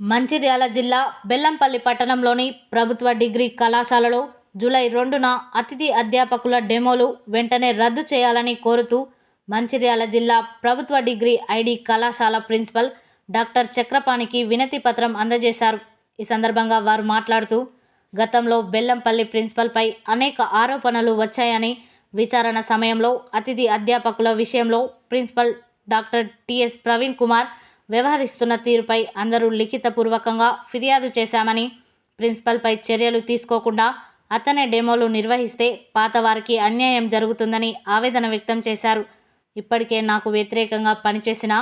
[SPEAKER 2] మంచిర్యాల జిల్లా బెల్లంపల్లి పట్టణంలోని ప్రభుత్వ డిగ్రీ కళాశాలలో జూలై 2న అతిథి అధ్యాపకుల డెమోలు వెంటనే రద్దు చేయాలని కోరుతూ మంచిర్యాల జిల్లా ప్రభుత్వ డిగ్రీ ఐడి కళాశాల ప్రిన్సిపల్ డాక్టర్ చక్రపాణికి వినతి పత్రం అందజేశారు. ఈ సందర్భంగా వారు మాట్లాడుతూ గతంలో బెల్లంపల్లి ప్రిన్సిపల్పై అనేక ఆరోపణలు వచ్చాయని, విచారణ సమయంలో అతిథి అధ్యాపకుల విషయంలో principal doctor TS Praveen Kumar వ్యవహరిస్తున్న తీరుపై అందరూ లిఖితపూర్వకంగా ఫిర్యాదు చేశామని, ప్రిన్సిపల్పై చర్యలు తీసుకోకుండా అతనే డెమోలు నిర్వహిస్తే పాతవారికి అన్యాయం జరుగుతుందని ఆవేదన వ్యక్తం చేశారు. ఇప్పటికే నాకు వ్యతిరేకంగా పనిచేసిన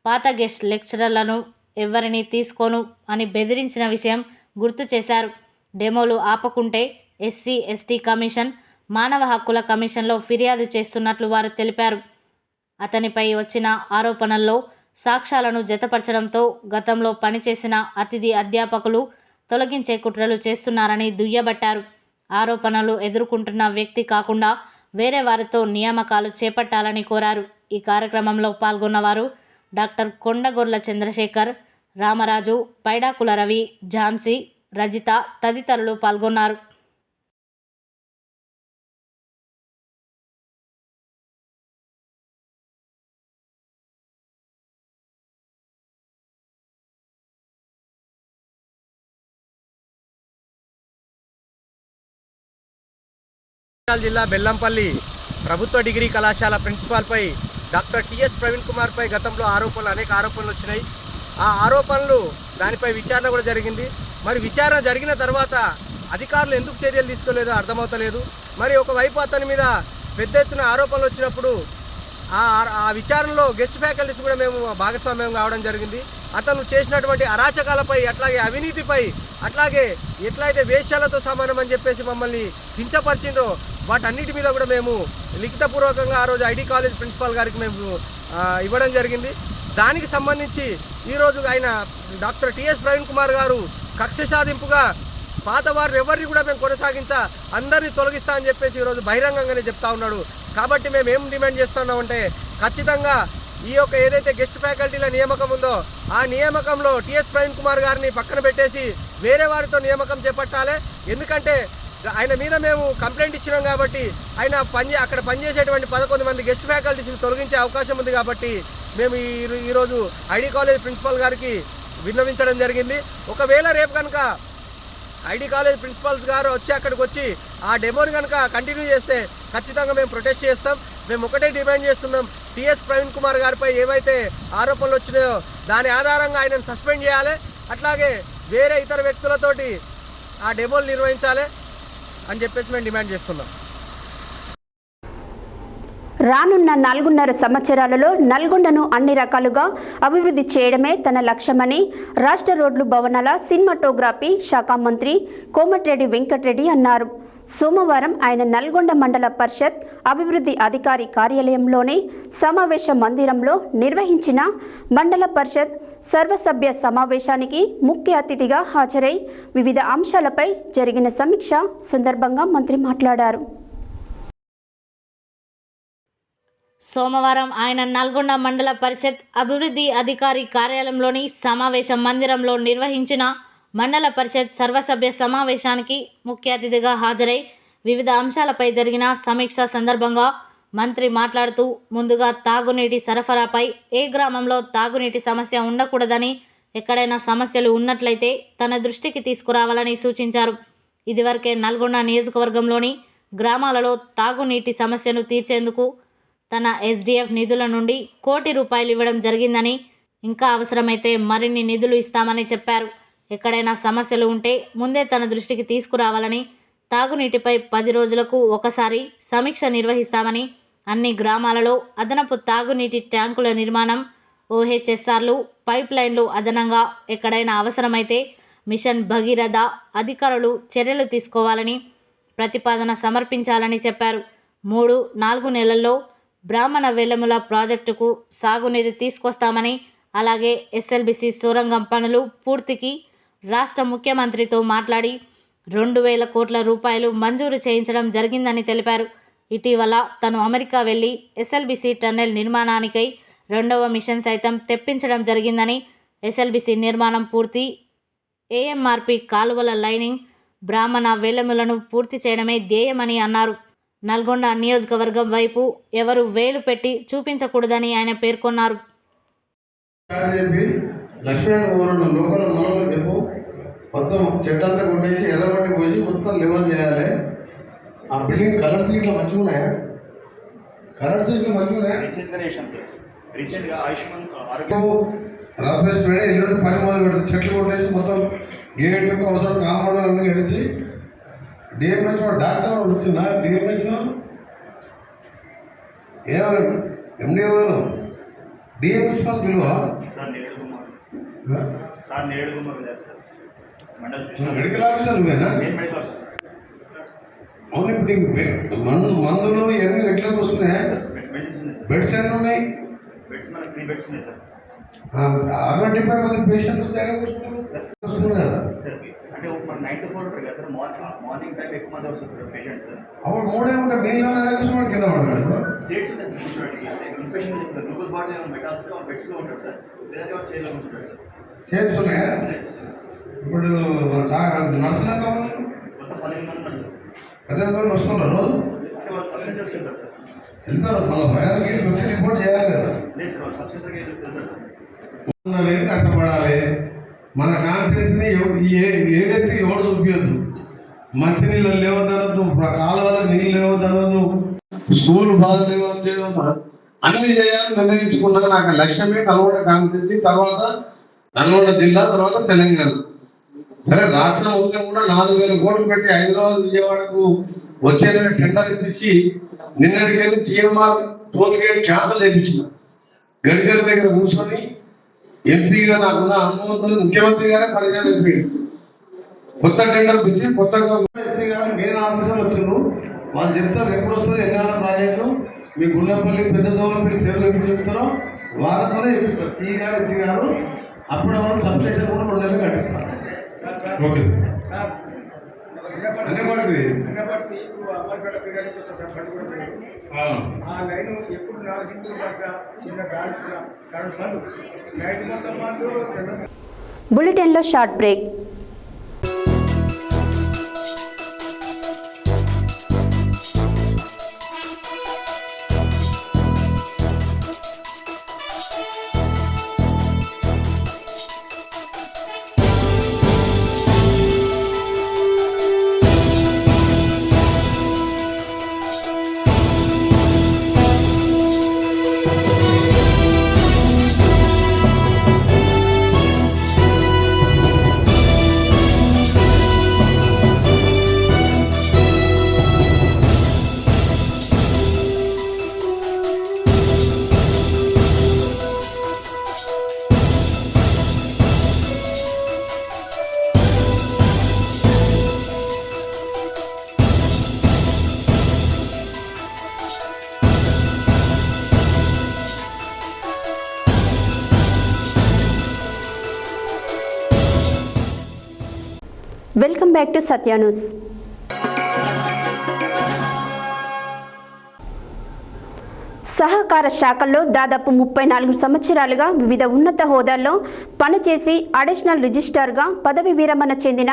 [SPEAKER 2] పాత గెస్ట్ లెక్చరర్లను ఎవరిని తీసుకోను అని బెదిరించిన విషయం గుర్తు చేశారు. డెమోలు ఆపకుంటే ఎస్సీ ఎస్టీ కమిషన్, మానవ హక్కుల కమిషన్లో ఫిర్యాదు చేస్తున్నట్లు వారు తెలిపారు. అతనిపై వచ్చిన ఆరోపణల్లో సాక్ష్యాలను జతపరచడంతో గతంలో పనిచేసిన అతిథి అధ్యాపకులు తొలగించే కుట్రలు చేస్తున్నారని దుయ్యబట్టారు. ఆరోపణలు ఎదుర్కొంటున్న వ్యక్తి కాకుండా వేరే వారితో నియామకాలు చేపట్టాలని కోరారు. ఈ కార్యక్రమంలో పాల్గొన్నవారు డాక్టర్ కొండగొర్ల చంద్రశేఖర్, రామరాజు, పైడాకుల రవి, ఝాన్సీ, రజిత తదితరులు పాల్గొన్నారు.
[SPEAKER 9] జిల్లా బెల్లంపల్లి ప్రభుత్వ డిగ్రీ కళాశాల ప్రిన్సిపాల్పై డాక్టర్ టిఎస్ ప్రవీణ్ కుమార్పై గతంలో అనేక ఆరోపణలు వచ్చినాయి. ఆ ఆరోపణలు దానిపై విచారణ కూడా జరిగింది. మరి విచారణ జరిగిన తర్వాత అధికారులు ఎందుకు చర్యలు తీసుకోలేదో అర్థమవుతలేదు. మరి ఒకవైపు అతని మీద పెద్ద ఎత్తున ఆరోపణలు వచ్చినప్పుడు ఆ విచారణలో గెస్ట్ ఫ్యాకల్టీస్ కూడా మేము భాగస్వామ్యం కావడం జరిగింది. అతను చేసినటువంటి అరాచకాలపై, అట్లాగే అవినీతిపై, అట్లాగే ఎట్లయితే వేశ్యాలతో సమానం అని చెప్పేసి మమ్మల్ని కించపరిచిండ్రో వాటన్నిటి మీద కూడా మేము లిఖితపూర్వకంగా ఆ రోజు ఐడి కాలేజ్ ప్రిన్సిపాల్ గారికి మేము ఇవ్వడం జరిగింది. దానికి సంబంధించి ఈరోజు ఆయన డాక్టర్ టిఎస్ ప్రవీణ్ కుమార్ గారు కక్ష సాధింపుగా పాత వారిని ఎవరిని కూడా మేము కొనసాగించా, అందరినీ తొలగిస్తా అని చెప్పేసి ఈరోజు బహిరంగంగానే చెప్తా ఉన్నాడు. కాబట్టి మేము ఏం డిమాండ్ చేస్తున్నామంటే ఖచ్చితంగా ఈ యొక్క ఏదైతే గెస్ట్ ఫ్యాకల్టీల నియామకం ఉందో ఆ నియామకంలో టిఎస్ ప్రవీణ్ కుమార్ గారిని పక్కన పెట్టేసి వేరే వారితో నియామకం చేపట్టాలి. ఎందుకంటే ఆయన మీద మేము కంప్లైంట్ ఇచ్చినాం కాబట్టి ఆయన అక్కడ పనిచేసేటువంటి 11 మంది గెస్ట్ ఫ్యాకల్టీస్ని తొలగించే అవకాశం ఉంది. కాబట్టి మేము ఈరోజు ఐడి కాలేజ్ ప్రిన్సిపాల్ గారికి విన్నవించడం జరిగింది. ఒకవేళ రేపు కనుక ఐడి కాలేజ్ ప్రిన్సిపాల్స్ గారు అక్కడికి వచ్చి ఆ డెమోని కనుక కంటిన్యూ చేస్తే ఖచ్చితంగా మేము ప్రొటెస్ట్ చేస్తాం. మేము ఒకటే డిమాండ్ చేస్తున్నాం, టిఎస్ ప్రవీణ్ కుమార్ గారిపై ఏవైతే ఆరోపణలు వచ్చినాయో దాని ఆధారంగా ఆయనను సస్పెండ్ చేయాలి, అట్లాగే వేరే ఇతర వ్యక్తులతోటి ఆ డెమోలు నిర్వహించాలి అని చెప్పేసి మేము డిమాండ్ చేస్తున్నాం.
[SPEAKER 1] రానున్న 4.5 సంవత్సరాలలో నల్గొండను అన్ని రకాలుగా అభివృద్ధి చేయడమే తన లక్ష్యమని రాష్ట్ర రోడ్లు భవనాల సినిమాటోగ్రఫీ శాఖ మంత్రి కోమటిరెడ్డి వెంకటరెడ్డి అన్నారు. సోమవారం ఆయన నల్గొండ మండల పరిషత్ అభివృద్ధి అధికారి కార్యాలయంలోని సమావేశ మందిరంలో నిర్వహించిన మండల పరిషత్ సర్వసభ్య సమావేశానికి ముఖ్య అతిథిగా హాజరై వివిధ అంశాలపై జరిగిన సమీక్ష సందర్భంగా మంత్రి మాట్లాడారు.
[SPEAKER 2] సోమవారం ఆయన నల్గొండ మండల పరిషత్ అభివృద్ధి అధికారి కార్యాలయంలోని సమావేశ మందిరంలో నిర్వహించిన మండల పరిషత్ సర్వసభ్య సమావేశానికి ముఖ్య అతిథిగా హాజరై వివిధ అంశాలపై జరిగిన సమీక్ష సందర్భంగా మంత్రి మాట్లాడుతూ ముందుగా తాగునీటి సరఫరాపై ఏ గ్రామంలో తాగునీటి సమస్య ఉండకూడదని, ఎక్కడైనా సమస్యలు ఉన్నట్లయితే తన దృష్టికి తీసుకురావాలని సూచించారు. ఇదివరకే నల్గొండ నియోజకవర్గంలోని గ్రామాలలో తాగునీటి సమస్యను తీర్చేందుకు తన SDF నిధుల నుండి ₹1 కోటి ఇవ్వడం జరిగిందని, ఇంకా అవసరమైతే మరిన్ని నిధులు ఇస్తామని చెప్పారు. ఎక్కడైనా సమస్యలు ఉంటే ముందే తన దృష్టికి తీసుకురావాలని, తాగునీటిపై 10 రోజులకు ఒకసారి సమీక్ష నిర్వహిస్తామని, అన్ని గ్రామాలలో అదనపు తాగునీటి ట్యాంకుల నిర్మాణం, OHSRలు, పైప్ లైన్లు అదనంగా ఎక్కడైనా అవసరమైతే మిషన్ భగీరథ అధికారులు చర్యలు తీసుకోవాలని ప్రతిపాదన సమర్పించాలని చెప్పారు. 3-4 నెలల్లో బ్రాహ్మణ వెల్లముల ప్రాజెక్టుకు సాగునీరు తీసుకొస్తామని, అలాగే SLBC సొరంగం పనులు పూర్తికి రాష్ట్ర ముఖ్యమంత్రితో మాట్లాడి 2,000 కోట్ల రూపాయలు మంజూరు చేయించడం జరిగిందని తెలిపారు. ఇటీవల తను అమెరికా వెళ్లి SLBC టన్నెల్ నిర్మాణానికై 2వ మిషన్ సైతం తెప్పించడం జరిగిందని, SLBC నిర్మాణం పూర్తి, AMRP కాలువల లైనింగ్, బ్రాహ్మణ వెల్లములను పూర్తి చేయడమే ధ్యేయమని అన్నారు. నల్గొండ నియోజకవర్గం వైపు ఎవరు వేలు పెట్టి చూపించకూడదని ఆయన పేర్కొన్నారు.
[SPEAKER 4] మొత్తం చెట్టంతా కొట్టేసి ఎర్రమట్టి పోసి మొత్తం లెవెల్ చేయాలి. ఆ బిల్డింగ్ కలర్స్ ఇట్లా మంచిగా ఉన్నాయా? కలర్స్ ఇట్లా మంచిగా ఉన్నాయా? రాఫేస్ పెడే ఇల్లు పని మొదలు పెడుతుంది. చెట్లు కొట్టేసి మొత్తం గేట్లకు అవసరం కాంపౌండ్ అన్నీ గడిచి డిఎంహెచ్ఓ డాక్టర్ వచ్చిందా? డిఎంహెచ్ఓ ఏమన్నా MDO గారు డిఎంహెచ్ఓ పిలువ మెడికల్ ఆఫీసర్ నువ్వేనా? అవును. ఇప్పుడు మందులు ఇవన్నీ రెగ్యులర్గా వస్తున్నాయా? బెడ్స్ ఎన్ని ఉన్నాయి? 65 మంది పేషెంట్లు వస్తుంది కదా.
[SPEAKER 10] అంటే 9 to 4 ఉంటుంది కదా సార్. మార్నింగ్ టైం ఎక్కువ మంది వస్తుంది సార్ పేషెంట్స్.
[SPEAKER 4] అప్పుడు 3 ఉంటాయి. మీలో కింద పడతాడు.
[SPEAKER 10] చైర్స్ ఉంటాయి. ఇన్ఫెక్షన్ చెప్తారు. గ్లూకోజ్ బాటిల్ ఏమైనా పెట్టాల్సి బెడ్స్లో ఉంటుంది సార్. లేదంటే ఒక చైర్లో ఉంటుంటారు సార్.
[SPEAKER 4] చైర్స్ ఉన్నాయా? ఇప్పుడు నర్సులు ఎంత
[SPEAKER 10] మొత్తం 12 మంది ఉన్నారు సార్.
[SPEAKER 4] 18 మంది వస్తున్నారు రోజు.
[SPEAKER 10] అంటే వాళ్ళు సబ్ సెంటర్స్కి వెళ్తారు సార్.
[SPEAKER 4] వెళ్తారు. మళ్ళీ భయానికి వచ్చి రిపోర్ట్ చేయాలి కదా.
[SPEAKER 10] లేదు సార్, వాళ్ళు సబ్ సెంటర్కి వెళ్తారు సార్.
[SPEAKER 4] కష్టపడాలి. మన కాన్షియస్ని ఏదైతే ఎవరు చూపించద్దు. మంచినీళ్ళు లేవద్దనద్దు, కాలువలకు నీళ్ళు లేవద్దనద్దు, స్కూల్ బాగా లేవద్దు, అన్ని చేయాలని నిర్ణయించుకున్నాక నాకు లక్ష్యమే నల్గొండ కాన్స్టిట్యూన్సీ, తర్వాత నల్గొండ జిల్లా, తర్వాత తెలంగాణ. సరే రాష్ట్రం ఉంటే కూడా 4,000 కోట్లు పెట్టి హైదరాబాద్ విజయవాడకు వచ్చే టెండర్ ఇప్పించి నిన్నటికెళ్ళి TMR టోల్ గేట్ క్యాన్సల్ చేయించిన. గడ్కరీ దగ్గర కూర్చొని ఎంపీగా నాకున్న అనుభవంతో ముఖ్యమంత్రి గారే పరిచయం అయిపోయింది. కొత్త టెండర్ పిలిచి కొత్తగా ఎస్సీ గారు మెయిన్ ఆఫీసర్లు వచ్చారు. వాళ్ళు చెప్తారు ఎప్పుడు వస్తుంది ఎన్నో ప్రాజెక్టు, మీ గుండెపల్లి పెద్ద దోమలపల్లి సేవలు ఎప్పుడు చెప్తారో వాళ్ళతోనే చెప్పిస్తారు. SC గారు SC గారు అప్పుడు సబ్స్టేషన్ కూడా 2 నెలలు కట్టిస్తారు. Okay sir.
[SPEAKER 7] ఆ లైన్ ఎప్పుడు 4 ఇంచుల దాకా చిన్న కరెంట్ బంద్ నైట్ మొత్తం బంద్.
[SPEAKER 1] బులెటిన్లో short break. Welcome back to Satya news. సహకార శాఖల్లో దాదాపు 34 సంవత్సరాలుగా వివిధ ఉన్నత హోదాల్లో పనిచేసి అడిషనల్ రిజిస్ట్రార్గా పదవి విరమణ చెందిన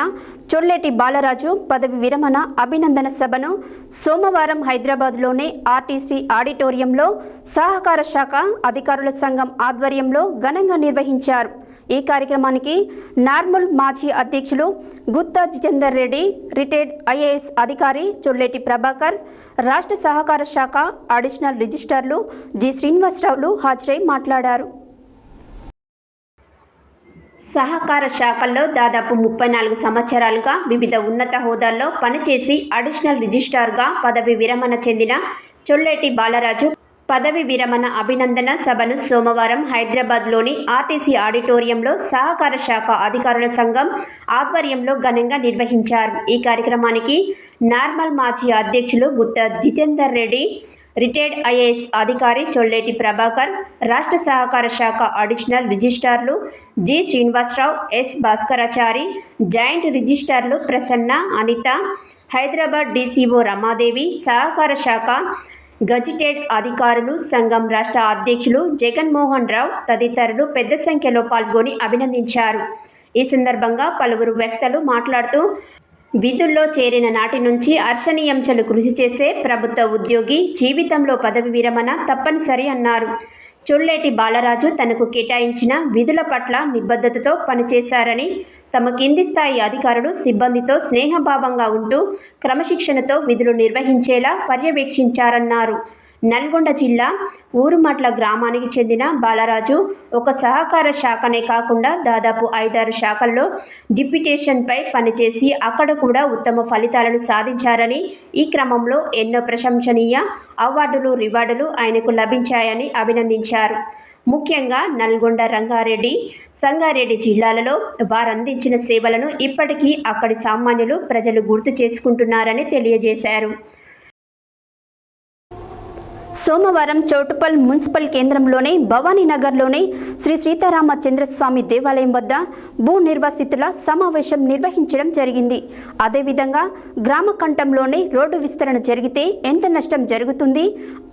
[SPEAKER 1] చొల్లేటి బాలరాజు పదవి విరమణ అభినందన సభను సోమవారం హైదరాబాద్లోని ఆర్టీసీ ఆడిటోరియంలో సహకార శాఖ అధికారుల సంఘం ఆధ్వర్యంలో ఘనంగా నిర్వహించారు. ఈ కార్యక్రమానికి నార్మల్ మాజీ అధ్యక్షులు గుత్తా జితేందర్ రెడ్డి, రిటైర్డ్ ఐఏఎస్ అధికారి చొల్లేటి ప్రభాకర్, రాష్ట్ర సహకార శాఖ అడిషనల్ రిజిస్ట్రార్లు జి శ్రీనివాసరావులు హాజరై మాట్లాడారు. సహకార శాఖల్లో దాదాపు 34 సంవత్సరాలుగా వివిధ ఉన్నత హోదాల్లో పనిచేసి అడిషనల్ రిజిస్ట్రార్గా పదవి విరమణ చెందిన చొల్లేటి బాలరాజు పదవి విరమణ అభినందన సభను సోమవారం హైదరాబాద్లోని ఆర్టీసీ ఆడిటోరియంలో సహకార శాఖ అధికారుల సంఘం ఆధ్వర్యంలో ఘనంగా నిర్వహించారు. ఈ కార్యక్రమానికి నార్మల్ మాజీ అధ్యక్షులు గుత్తా జితేందర్ రెడ్డి, రిటైర్డ్ ఐఏఎస్ అధికారి చొల్లేటి ప్రభాకర్, రాష్ట్ర సహకార శాఖ అడిషనల్ రిజిస్ట్రార్లు G Srinivasa Rao, S Bhaskarachari, joint రిజిస్ట్రార్లు ప్రసన్న, అనిత, హైదరాబాద్ డీసీఓ రమాదేవి, సహకార శాఖ గజిటెడ్ అధికారులు, సంఘం రాష్ట్ర అధ్యక్షులు జగన్మోహన్ రావు తదితరులు పెద్ద సంఖ్యలో పాల్గొని అభినందించారు. ఈ సందర్భంగా పలువురు వ్యక్తులు మాట్లాడుతూ విధుల్లో చేరిన నాటి నుంచి అర్చనీయాంశాలు కృషి చేసే ప్రభుత్వ ఉద్యోగి జీవితంలో పదవి విరమణ తప్పనిసరి అన్నారు. చొల్లేటి బాలరాజు తనకు కేటాయించిన విధుల పట్ల నిబద్ధతతో పనిచేశారని, తమ కింది స్థాయి అధికారులు సిబ్బందితో స్నేహభావంగా ఉంటూ క్రమశిక్షణతో విధులు నిర్వహించేలా పర్యవేక్షించారన్నారు. నల్గొండ జిల్లా ఊరుమట్ల గ్రామానికి చెందిన బాలరాజు ఒక సహకార శాఖనే కాకుండా దాదాపు 5-6 శాఖల్లో డిప్యూటేషన్పై పనిచేసి అక్కడ కూడా ఉత్తమ ఫలితాలను సాధించారని, ఈ క్రమంలో ఎన్నో ప్రశంసనీయ అవార్డులు, రివార్డులు ఆయనకు లభించాయని అభినందించారు. ముఖ్యంగా నల్గొండ, రంగారెడ్డి, సంగారెడ్డి జిల్లాలలో వారందించిన సేవలను ఇప్పటికీ అక్కడి సామాన్యులు, ప్రజలు గుర్తు చేసుకుంటున్నారని తెలియజేశారు. సోమవారం చౌటుప్పల్ మున్సిపల్ కేంద్రంలోని భవానీనగర్లోని శ్రీ సీతారామచంద్రస్వామి దేవాలయం వద్ద భూ నిర్వాసితుల సమావేశం నిర్వహించడం జరిగింది. అదేవిధంగా గ్రామ కంఠంలోని రోడ్డు విస్తరణ జరిగితే ఎంత నష్టం జరుగుతుంది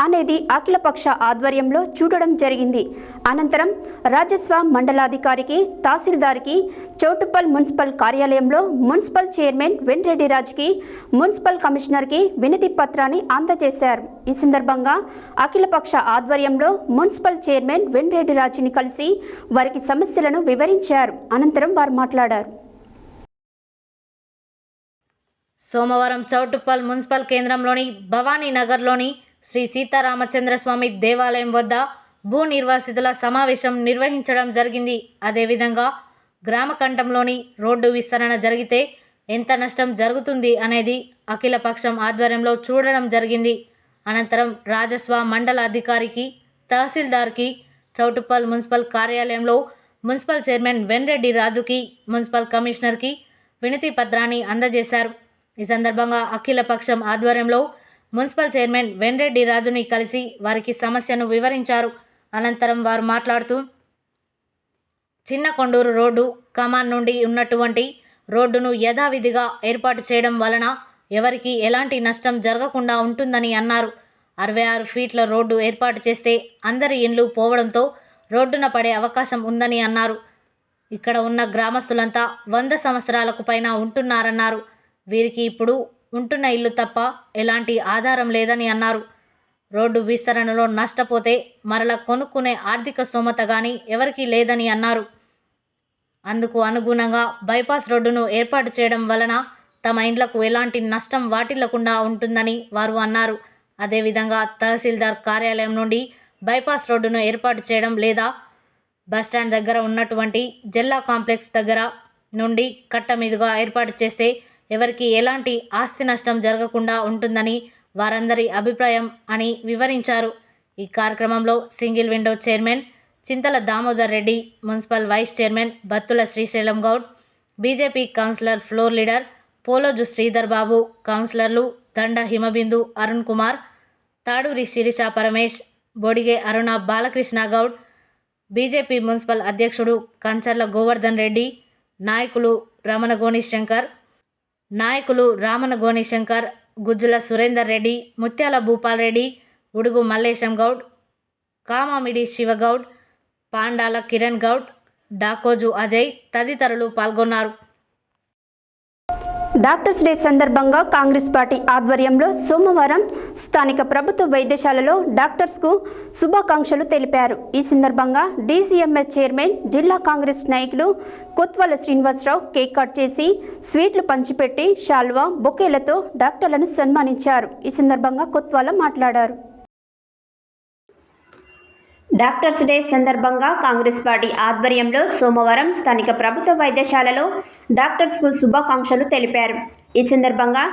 [SPEAKER 1] అనేది అఖిలపక్ష ఆధ్వర్యంలో చూడడం జరిగింది. అనంతరం రాజస్వ మండలాధికారికి, తహసీల్దార్కి, చౌటుప్పల్ మున్సిపల్ కార్యాలయంలో మున్సిపల్ చైర్మన్ వెంరెడ్డి రాజ్కి, మున్సిపల్ కమిషనర్కి వినతి పత్రాన్ని అందజేశారు. ఈ సందర్భంగా అఖిలపక్ష ఆధ్వర్యంలో మున్సిపల్ చైర్మన్ వెంరెడ్డి రాజుని కలిసి వారికి సమస్యలను వివరించారు. అనంతరం వారు మాట్లాడారు.
[SPEAKER 2] సోమవారం చౌటుప్పల్ మున్సిపల్ కేంద్రంలోని భవానీ నగర్లోని శ్రీ సీతారామచంద్రస్వామి దేవాలయం వద్ద భూ నిర్వాసితుల సమావేశం నిర్వహించడం జరిగింది. అదేవిధంగా గ్రామ కంఠంలోని రోడ్డు విస్తరణ జరిగితే ఎంత నష్టం జరుగుతుంది అనేది అఖిలపక్షం ఆధ్వర్యంలో చూడడం జరిగింది. అనంతరం రాజస్వ మండల అధికారికి, తహసీల్దార్కి, చౌటుప్పల్ మున్సిపల్ కార్యాలయంలో మున్సిపల్ చైర్మన్ వెంరెడ్డి రాజుకి, మున్సిపల్ కమిషనర్కి వినతి పత్రాన్ని అందజేశారు. ఈ సందర్భంగా అఖిలపక్షం ఆధ్వర్యంలో మున్సిపల్ చైర్మన్ వెంరెడ్డి రాజుని కలిసి వారికి సమస్యను వివరించారు. అనంతరం వారు మాట్లాడుతూ చిన్న కొండూరు రోడ్డు కమాన్ నుండి ఉన్నటువంటి రోడ్డును యథావిధిగా ఏర్పాటు చేయడం వలన ఎవరికి ఎలాంటి నష్టం జరగకుండా ఉంటుందని అన్నారు. 66 ఫీట్ల రోడ్డు ఏర్పాటు చేస్తే అందరి ఇండ్లు పోవడంతో రోడ్డున పడే అవకాశం ఉందని అన్నారు. ఇక్కడ ఉన్న గ్రామస్తులంతా 100 సంవత్సరాలకు పైన ఉంటున్నారన్నారు. వీరికి ఇప్పుడు ఉంటున్న ఇల్లు తప్ప ఎలాంటి ఆధారం లేదని అన్నారు. రోడ్డు విస్తరణలో నష్టపోతే మరల కొనుక్కునే ఆర్థిక స్తోమత కానీ ఎవరికీ లేదని అన్నారు. అందుకు అనుగుణంగా బైపాస్ రోడ్డును ఏర్పాటు చేయడం వలన తమ ఇండ్లకు ఎలాంటి నష్టం వాటిల్లకుండా ఉంటుందని వారు అన్నారు. అదేవిధంగా తహసీల్దార్ కార్యాలయం నుండి బైపాస్ రోడ్డును ఏర్పాటు చేయడం లేదా బస్టాండ్ దగ్గర ఉన్నటువంటి జిల్లా కాంప్లెక్స్ దగ్గర నుండి కట్ట మీదుగా ఏర్పాటు చేస్తే ఎవరికి ఎలాంటి ఆస్తి నష్టం జరగకుండా ఉంటుందని వారందరి అభిప్రాయం అని వివరించారు. ఈ కార్యక్రమంలో single window chairman Chinthala Damodar Reddy, municipal vice chairman Bathula Srisailam Goud, BJP councillor floor leader Poloju Sridhar Babu, కౌన్సిలర్లు దండ హిమబిందు అరుణ్ కుమార్, తాడూరి శిరీష పరమేష్, బొడిగే అరుణ బాలకృష్ణ గౌడ్, బీజేపీ మున్సిపల్ అధ్యక్షుడు కంచర్ల గోవర్ధన్ రెడ్డి, నాయకులు రమణగోని శంకర్, నాయకులు రామన గోనిశంకర్, గుజ్జుల సురేందర్ రెడ్డి, ముత్యాల భూపాల్ రెడ్డి, ఉడుగు మల్లేశం గౌడ్, కామామిడి శివగౌడ్, పాండాల కిరణ్ గౌడ్, డాకోజు అజయ్ తదితరులు పాల్గొన్నారు.
[SPEAKER 1] డాక్టర్స్ డే సందర్భంగా కాంగ్రెస్ పార్టీ ఆధ్వర్యంలో సోమవారం స్థానిక ప్రభుత్వ వైద్యశాలలో డాక్టర్స్కు శుభాకాంక్షలు తెలిపారు. ఈ సందర్భంగా డీసీఎంఎస్ చైర్మన్, జిల్లా కాంగ్రెస్ నాయకులు కొత్వాల శ్రీనివాసరావు కేక్ కట్ చేసి స్వీట్లు పంచిపెట్టి శాల్వా, బొకేలతో డాక్టర్లను సన్మానించారు. ఈ సందర్భంగా కొత్వాల మాట్లాడారు. డాక్టర్స్ డే సందర్భంగా కాంగ్రెస్ పార్టీ ఆధ్వర్యంలో సోమవారం స్థానిక ప్రభుత్వ వైద్యశాలలో డాక్టర్స్కు శుభాకాంక్షలు తెలిపారు. ఈ సందర్భంగా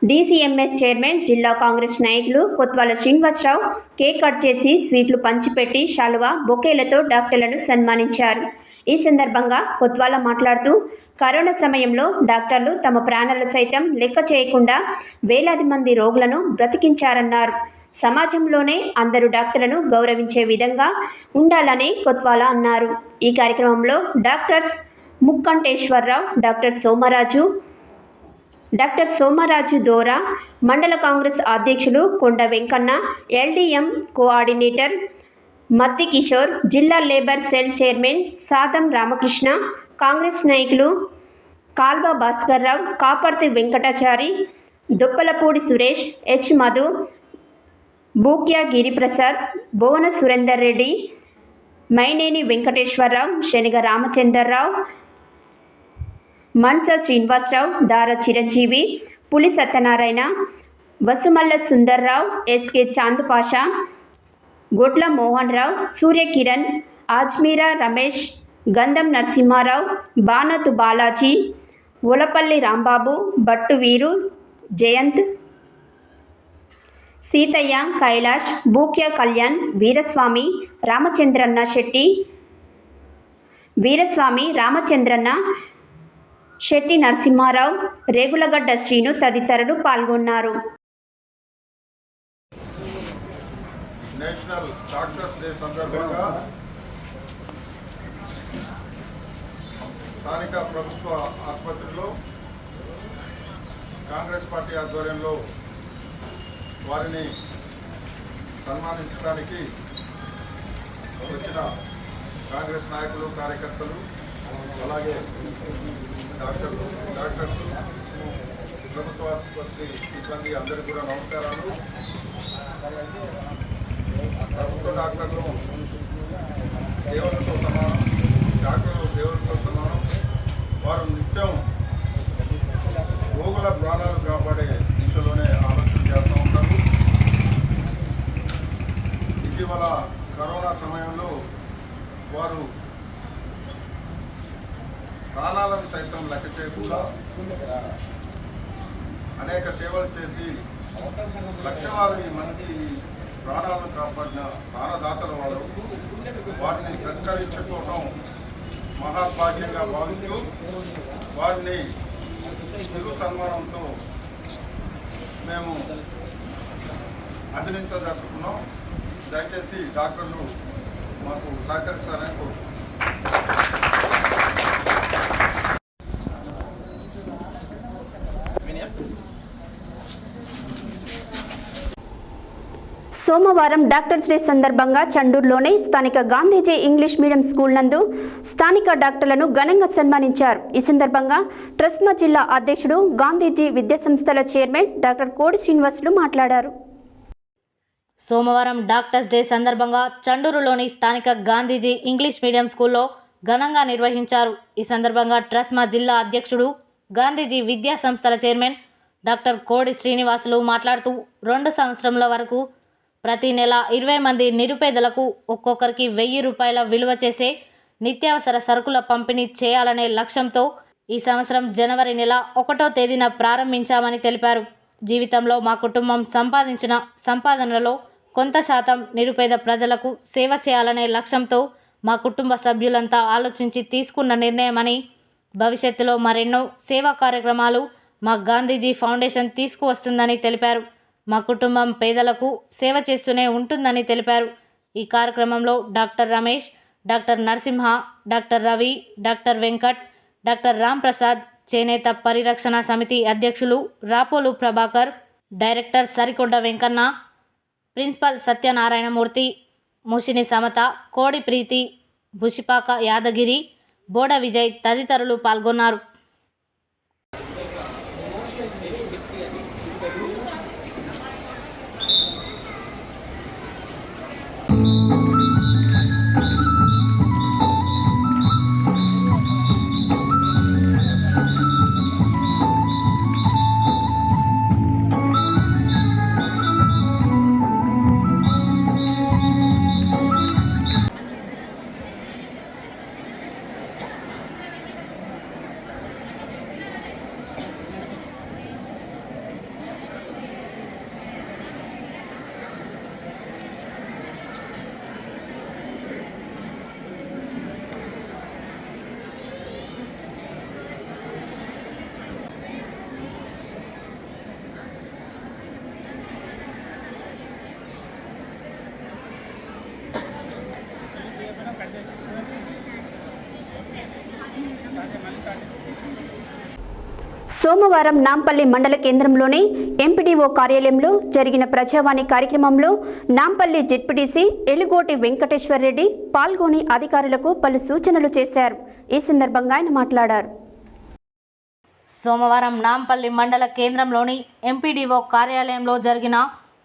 [SPEAKER 1] డీసీఎంఎస్ చైర్మన్, జిల్లా కాంగ్రెస్ నాయకులు కొత్వాల శ్రీనివాసరావు కేక్ కట్ చేసి స్వీట్లు పంచిపెట్టి శాలువా, బొకేలతో డాక్టర్లను సన్మానించారు. ఈ సందర్భంగా కొత్వాల మాట్లాడుతూ కరోనా సమయంలో డాక్టర్లు తమ ప్రాణాలు సైతం లెక్క చేయకుండా వేలాది మంది రోగులను బ్రతికించారన్నారు. సమాజంలోనే అందరూ డాక్టర్లను గౌరవించే విధంగా ఉండాలని కొత్వాల అన్నారు. ఈ కార్యక్రమంలో డాక్టర్స్ ముక్కంటేశ్వరరావు, డాక్టర్ సోమరాజు దోరా, మండల కాంగ్రెస్ అధ్యక్షులు కొండ వెంకన్న, ఎల్డీఎం కోఆర్డినేటర్ మత్తి కిషోర్, జిల్లా labour cell chairman సాదం Ramakrishna, Congress నాయకులు కాల్వ భాస్కర్రావు, కాపర్తి వెంకటాచారి, దొప్పలపూడి సురేష్, హెచ్ మధు, బూక్యా గిరిప్రసాద్, భువన సురేందర్ రెడ్డి, మైనేని వెంకటేశ్వరరావు, శనిగ రామచందర్రావు, మన్స శ్రీనివాసరావు, దార చిరంజీవి, పులి సత్యనారాయణ, వసుమల్ల సుందర్రావు, ఎస్కే చాందుపాషా, గొడ్ల మోహన్ రావు, సూర్యకిరణ్, ఆజ్మీరా రమేష్, గంధం నరసింహారావు, బానతు బాలాజీ, ఉలపల్లి రాంబాబు, బట్టు వీరు, జయంత్, సీతయ్య, కైలాష్, బూక్య కళ్యాణ్, వీరస్వామి, రామచంద్రన్న శెట్టి నరసింహారావు, రేగులగడ్డ శ్రీను తదితరులు పాల్గొన్నారు.
[SPEAKER 6] నేషనల్ డాక్టర్స్ డే సందర్భంగా స్థానిక ప్రభుత్వ ఆసుపత్రిలో కాంగ్రెస్ పార్టీ ఆధ్వర్యంలో వారిని సన్మానించడానికి వచ్చిన కాంగ్రెస్ నాయకులు, కార్యకర్తలు, అలాగే డాక్టర్స్, ప్రభుత్వ ఆసుపత్రి సిబ్బంది అందరికీ కూడా నమస్కారాలు. ప్రభుత్వ డాక్టర్లు దేవులతో సమానం, దేవులతో సమానం. వారు నిత్యం రోగుల ప్రాణాలు కాపాడే దిశలోనే ఆలోచన చేస్తూ ఉంటారు. ఇటీవల కరోనా సమయంలో వారు ప్రాణాలను సైతం లెక్క చేయకుండా అనేక సేవలు చేసి లక్షలాది మంది ప్రాణాలను కాపాడిన ప్రాణదాతల వారు. వారిని సత్కరించుకోవడం మహాభాగ్యంగా భావిస్తూ వారిని తెలుగు సన్మానంతో మేము అభినందించదలుచుకున్నాం. దయచేసి డాక్టర్లు మాకు సహకరిస్తారని కోరుతున్నాం.
[SPEAKER 1] సోమవారం డాక్టర్స్ డే సందర్భంగా చండూరులోని స్థానిక గాంధీజీ ఇంగ్లీష్ మీడియం స్కూల్ నందు స్థానిక డాక్టర్లను ఘనంగా సన్మానించారు. ఈ సందర్భంగా ట్రస్మా జిల్లా అధ్యక్షుడు, గాంధీజీ విద్యాసంస్థల చైర్మన్ డాక్టర్ కోడి శ్రీనివాసులు మాట్లాడారు.
[SPEAKER 2] సోమవారం డాక్టర్స్ డే సందర్భంగా చండూరులోని స్థానిక గాంధీజీ ఇంగ్లీష్ మీడియం స్కూల్లో ఘనంగా నిర్వహించారు. ఈ సందర్భంగా ట్రస్మా జిల్లా అధ్యక్షుడు, గాంధీజీ విద్యా సంస్థల చైర్మన్ డాక్టర్ కోడి శ్రీనివాసులు మాట్లాడుతూ 2 సంవత్సరాల వరకు ప్రతి నెల 20 మంది నిరుపేదలకు ఒక్కొక్కరికి 1000 రూపాయల విలువ చేసే నిత్యావసర సరుకుల పంపిణీ చేయాలనే లక్ష్యంతో ఈ సంవత్సరం జనవరి నెల 1వ తేదీన ప్రారంభించామని తెలిపారు. జీవితంలో మా కుటుంబం సంపాదించిన సంపాదనలో కొంత శాతం నిరుపేద ప్రజలకు సేవ చేయాలనే లక్ష్యంతో మా కుటుంబ సభ్యులంతా ఆలోచించి తీసుకున్న నిర్ణయమని, భవిష్యత్తులో మరెన్నో సేవా కార్యక్రమాలు మా గాంధీజీ ఫౌండేషన్ తీసుకువస్తుందని తెలిపారు. మా కుటుంబం పేదలకు సేవ చేస్తూనే ఉంటుందని తెలిపారు. ఈ కార్యక్రమంలో doctor Ramesh, doctor Narasimha, doctor Ravi, doctor Venkat, doctor Ram Prasad, చేనేత పరిరక్షణ సమితి అధ్యక్షులు రాపోలు ప్రభాకర్, డైరెక్టర్ సరికొండ వెంకన్న, ప్రిన్సిపల్ సత్యనారాయణమూర్తి, ముషిని సమత, కోడి ప్రీతి, బుషిపాక యాదగిరి, బోడ విజయ్ తదితరులు పాల్గొన్నారు.
[SPEAKER 1] సోమవారం నాంపల్లి మండల కేంద్రంలోని ఎంపీడీఓ కార్యాలయంలో జరిగిన ప్రజావాణి కార్యక్రమంలో నాంపల్లి జెడ్పీటీసీ ఎలుగోటి వెంకటేశ్వర్ రెడ్డి పాల్గొని అధికారులకు పలు సూచనలు చేశారు. ఈ సందర్భంగా ఆయన మాట్లాడారు.
[SPEAKER 2] సోమవారం నాంపల్లి మండల కేంద్రంలోని ఎంపీడీఓ కార్యాలయంలో జరిగిన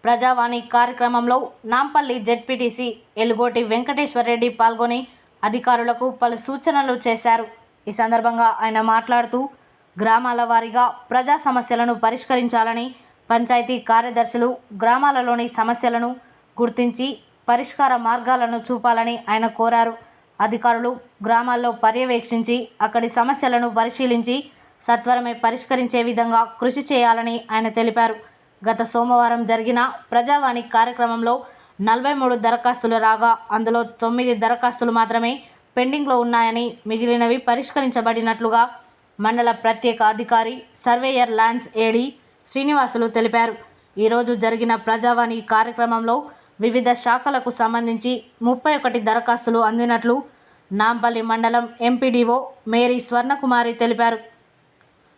[SPEAKER 2] ప్రజావాణి కార్యక్రమంలో నాంపల్లి జెడ్పీటీసీ ఎలుగోటి వెంకటేశ్వర్ రెడ్డి పాల్గొని అధికారులకు పలు సూచనలు చేశారు. ఈ సందర్భంగా ఆయన మాట్లాడుతూ గ్రామాల వారీగా ప్రజా సమస్యలను పరిష్కరించాలని, పంచాయతీ కార్యదర్శులు గ్రామాలలోని సమస్యలను గుర్తించి పరిష్కార మార్గాలను చూపాలని ఆయన కోరారు. అధికారులు గ్రామాల్లో పర్యవేక్షించి అక్కడి సమస్యలను పరిశీలించి సత్వరమే పరిష్కరించే విధంగా కృషి చేయాలని ఆయన తెలిపారు. గత సోమవారం జరిగిన ప్రజావాణి కార్యక్రమంలో 43 దరఖాస్తులు రాగా అందులో 9 దరఖాస్తులు మాత్రమే పెండింగ్లో ఉన్నాయని, మిగిలినవి పరిష్కరించబడినట్లుగా మండల ప్రత్యేక అధికారి సర్వేయర్ ల్యాన్స్ ఏడి శ్రీనివాసులు తెలిపారు. ఈరోజు జరిగిన ప్రజావాణి కార్యక్రమంలో వివిధ శాఖలకు సంబంధించి 31 దరఖాస్తులు అందినట్లు నాంపల్లి మండలం ఎంపీడీఓ మేరీ స్వర్ణకుమారి తెలిపారు.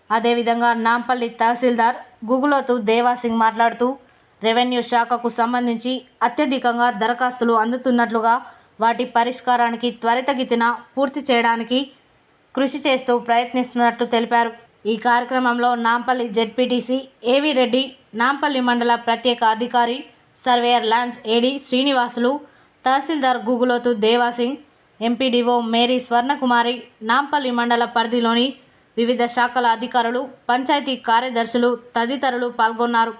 [SPEAKER 2] అదేవిధంగా నాంపల్లి తహసీల్దార్ గుగులోతు దేవాసింగ్ మాట్లాడుతూ రెవెన్యూ శాఖకు సంబంధించి అత్యధికంగా దరఖాస్తులు అందుతున్నట్లుగా, వాటి పరిష్కారానికి త్వరితగతిన పూర్తి చేయడానికి కృషి చేస్తూ ప్రయత్నిస్తున్నట్టు తెలిపారు. ఈ కార్యక్రమంలో నాంపల్లి జెడ్పీటీసీ ఏవి రెడ్డి, నాంపల్లి మండల ప్రత్యేక అధికారి సర్వేయర్ ల్యాన్స్ ఏడి శ్రీనివాసులు, తహసీల్దార్ గుగులోతు దేవాసింగ్, ఎంపీడీఓ మేరీ స్వర్ణకుమారి, నాంపల్లి మండల పరిధిలోని వివిధ శాఖల అధికారులు, పంచాయతీ కార్యదర్శులు తదితరులు పాల్గొన్నారు.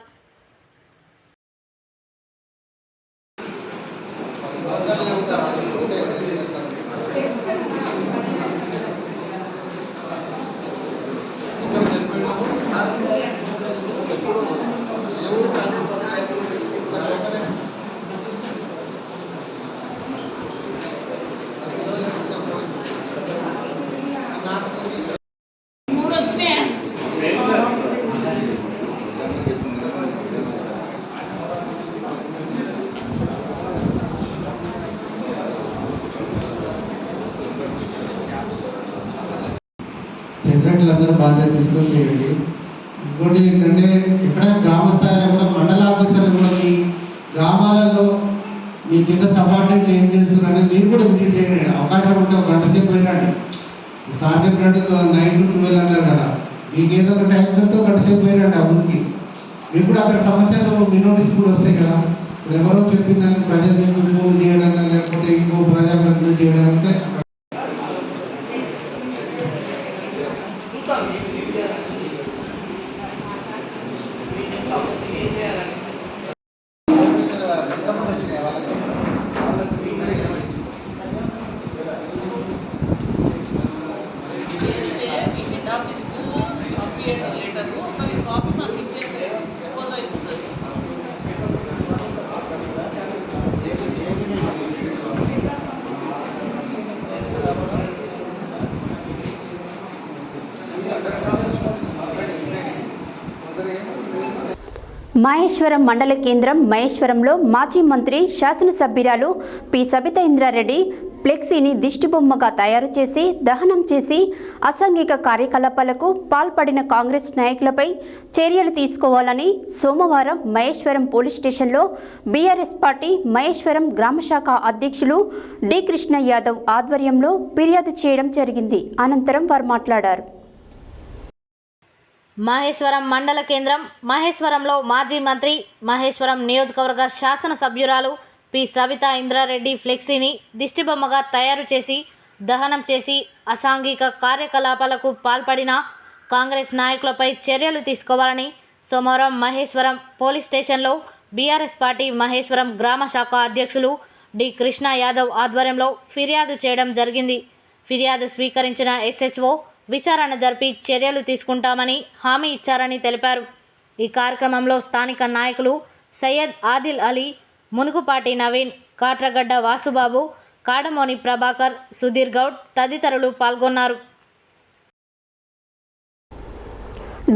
[SPEAKER 11] సెక్రటరీలందరూ బాధ్యత తీసుకొని చేయండి. ఇంకోటి ఏంటంటే ఎక్కడైనా గ్రామ స్థాయిలో కూడా మండల ఆఫీసర్లు కూడా మీ గ్రామాలలో మీ కింద సబార్డినేట్లు ఏం చేస్తున్నారని మీరు కూడా విజిట్ చేయండి. అవకాశం ఉంటే ఒక గంట సేపు పోయినండి. సార్ చెప్పినట్టు 9 to 12 అన్నారు కదా, మీకు ఏదో ఒక టైం దొరికితే గంట సేపు పోయినండి ఆ ఊరికి. మీకు కూడా అక్కడ సమస్యలు మీ నోటీస్ కూడా వస్తాయి కదా. ఇప్పుడు ఎవరో చెప్పిందని ప్రజలు ఫోన్లు చేయడం లేకపోతే ఇంకో ప్రజాప్రతినిధులు చేయడం అంటే ఎంతమంది వచ్చినాయి వాళ్ళకి
[SPEAKER 8] కాపీ మాకు ఇచ్చేసి డిస్పోజ్ అయిపోతుంది.
[SPEAKER 1] మహేశ్వరం మండల కేంద్రం మహేశ్వరంలో మాజీ మంత్రి శాసనసభ్యురాలు పి సబితా ఇంద్రారెడ్డి ఫ్లెక్సీని దిష్టిబొమ్మగా తయారు చేసి దహనం చేసి అసాంఘిక కార్యకలాపాలకు పాల్పడిన కాంగ్రెస్ నాయకులపై చర్యలు తీసుకోవాలని సోమవారం మహేశ్వరం పోలీస్ స్టేషన్లో బీఆర్ఎస్ పార్టీ మహేశ్వరం గ్రామశాఖ అధ్యక్షులు డి కృష్ణ యాదవ్ ఆధ్వర్యంలో ఫిర్యాదు చేయడం జరిగింది. అనంతరం వారు మాట్లాడారు.
[SPEAKER 2] మహేశ్వరం మండల కేంద్రం మహేశ్వరంలో మాజీ మంత్రి మహేశ్వరం నియోజకవర్గ శాసనసభ్యురాలు పి సవితా ఇంద్రారెడ్డి ఫ్లెక్సీని దిష్టిబొమ్మగా తయారు చేసి దహనం చేసి అసాంఘిక కార్యకలాపాలకు పాల్పడిన కాంగ్రెస్ నాయకులపై చర్యలు తీసుకోవాలని సోమవారం మహేశ్వరం పోలీస్ స్టేషన్లో బీఆర్ఎస్ పార్టీ మహేశ్వరం గ్రామ శాఖ అధ్యక్షులు డి కృష్ణ యాదవ్ ఆధ్వర్యంలో ఫిర్యాదు చేయడం జరిగింది. ఫిర్యాదు స్వీకరించిన ఎస్హెచ్ఓ విచారణ జరిపి చర్యలు తీసుకుంటామని హామీ ఇచ్చారని తెలిపారు. ఈ కార్యక్రమంలో స్థానిక నాయకులు సయ్యద్ ఆదిల్ అలీ, మునుగుపాటి నవీన్, కాట్రగడ్డ వాసుబాబు, కాడమోని ప్రభాకర్, సుధీర్ గౌడ్ తదితరులు పాల్గొన్నారు.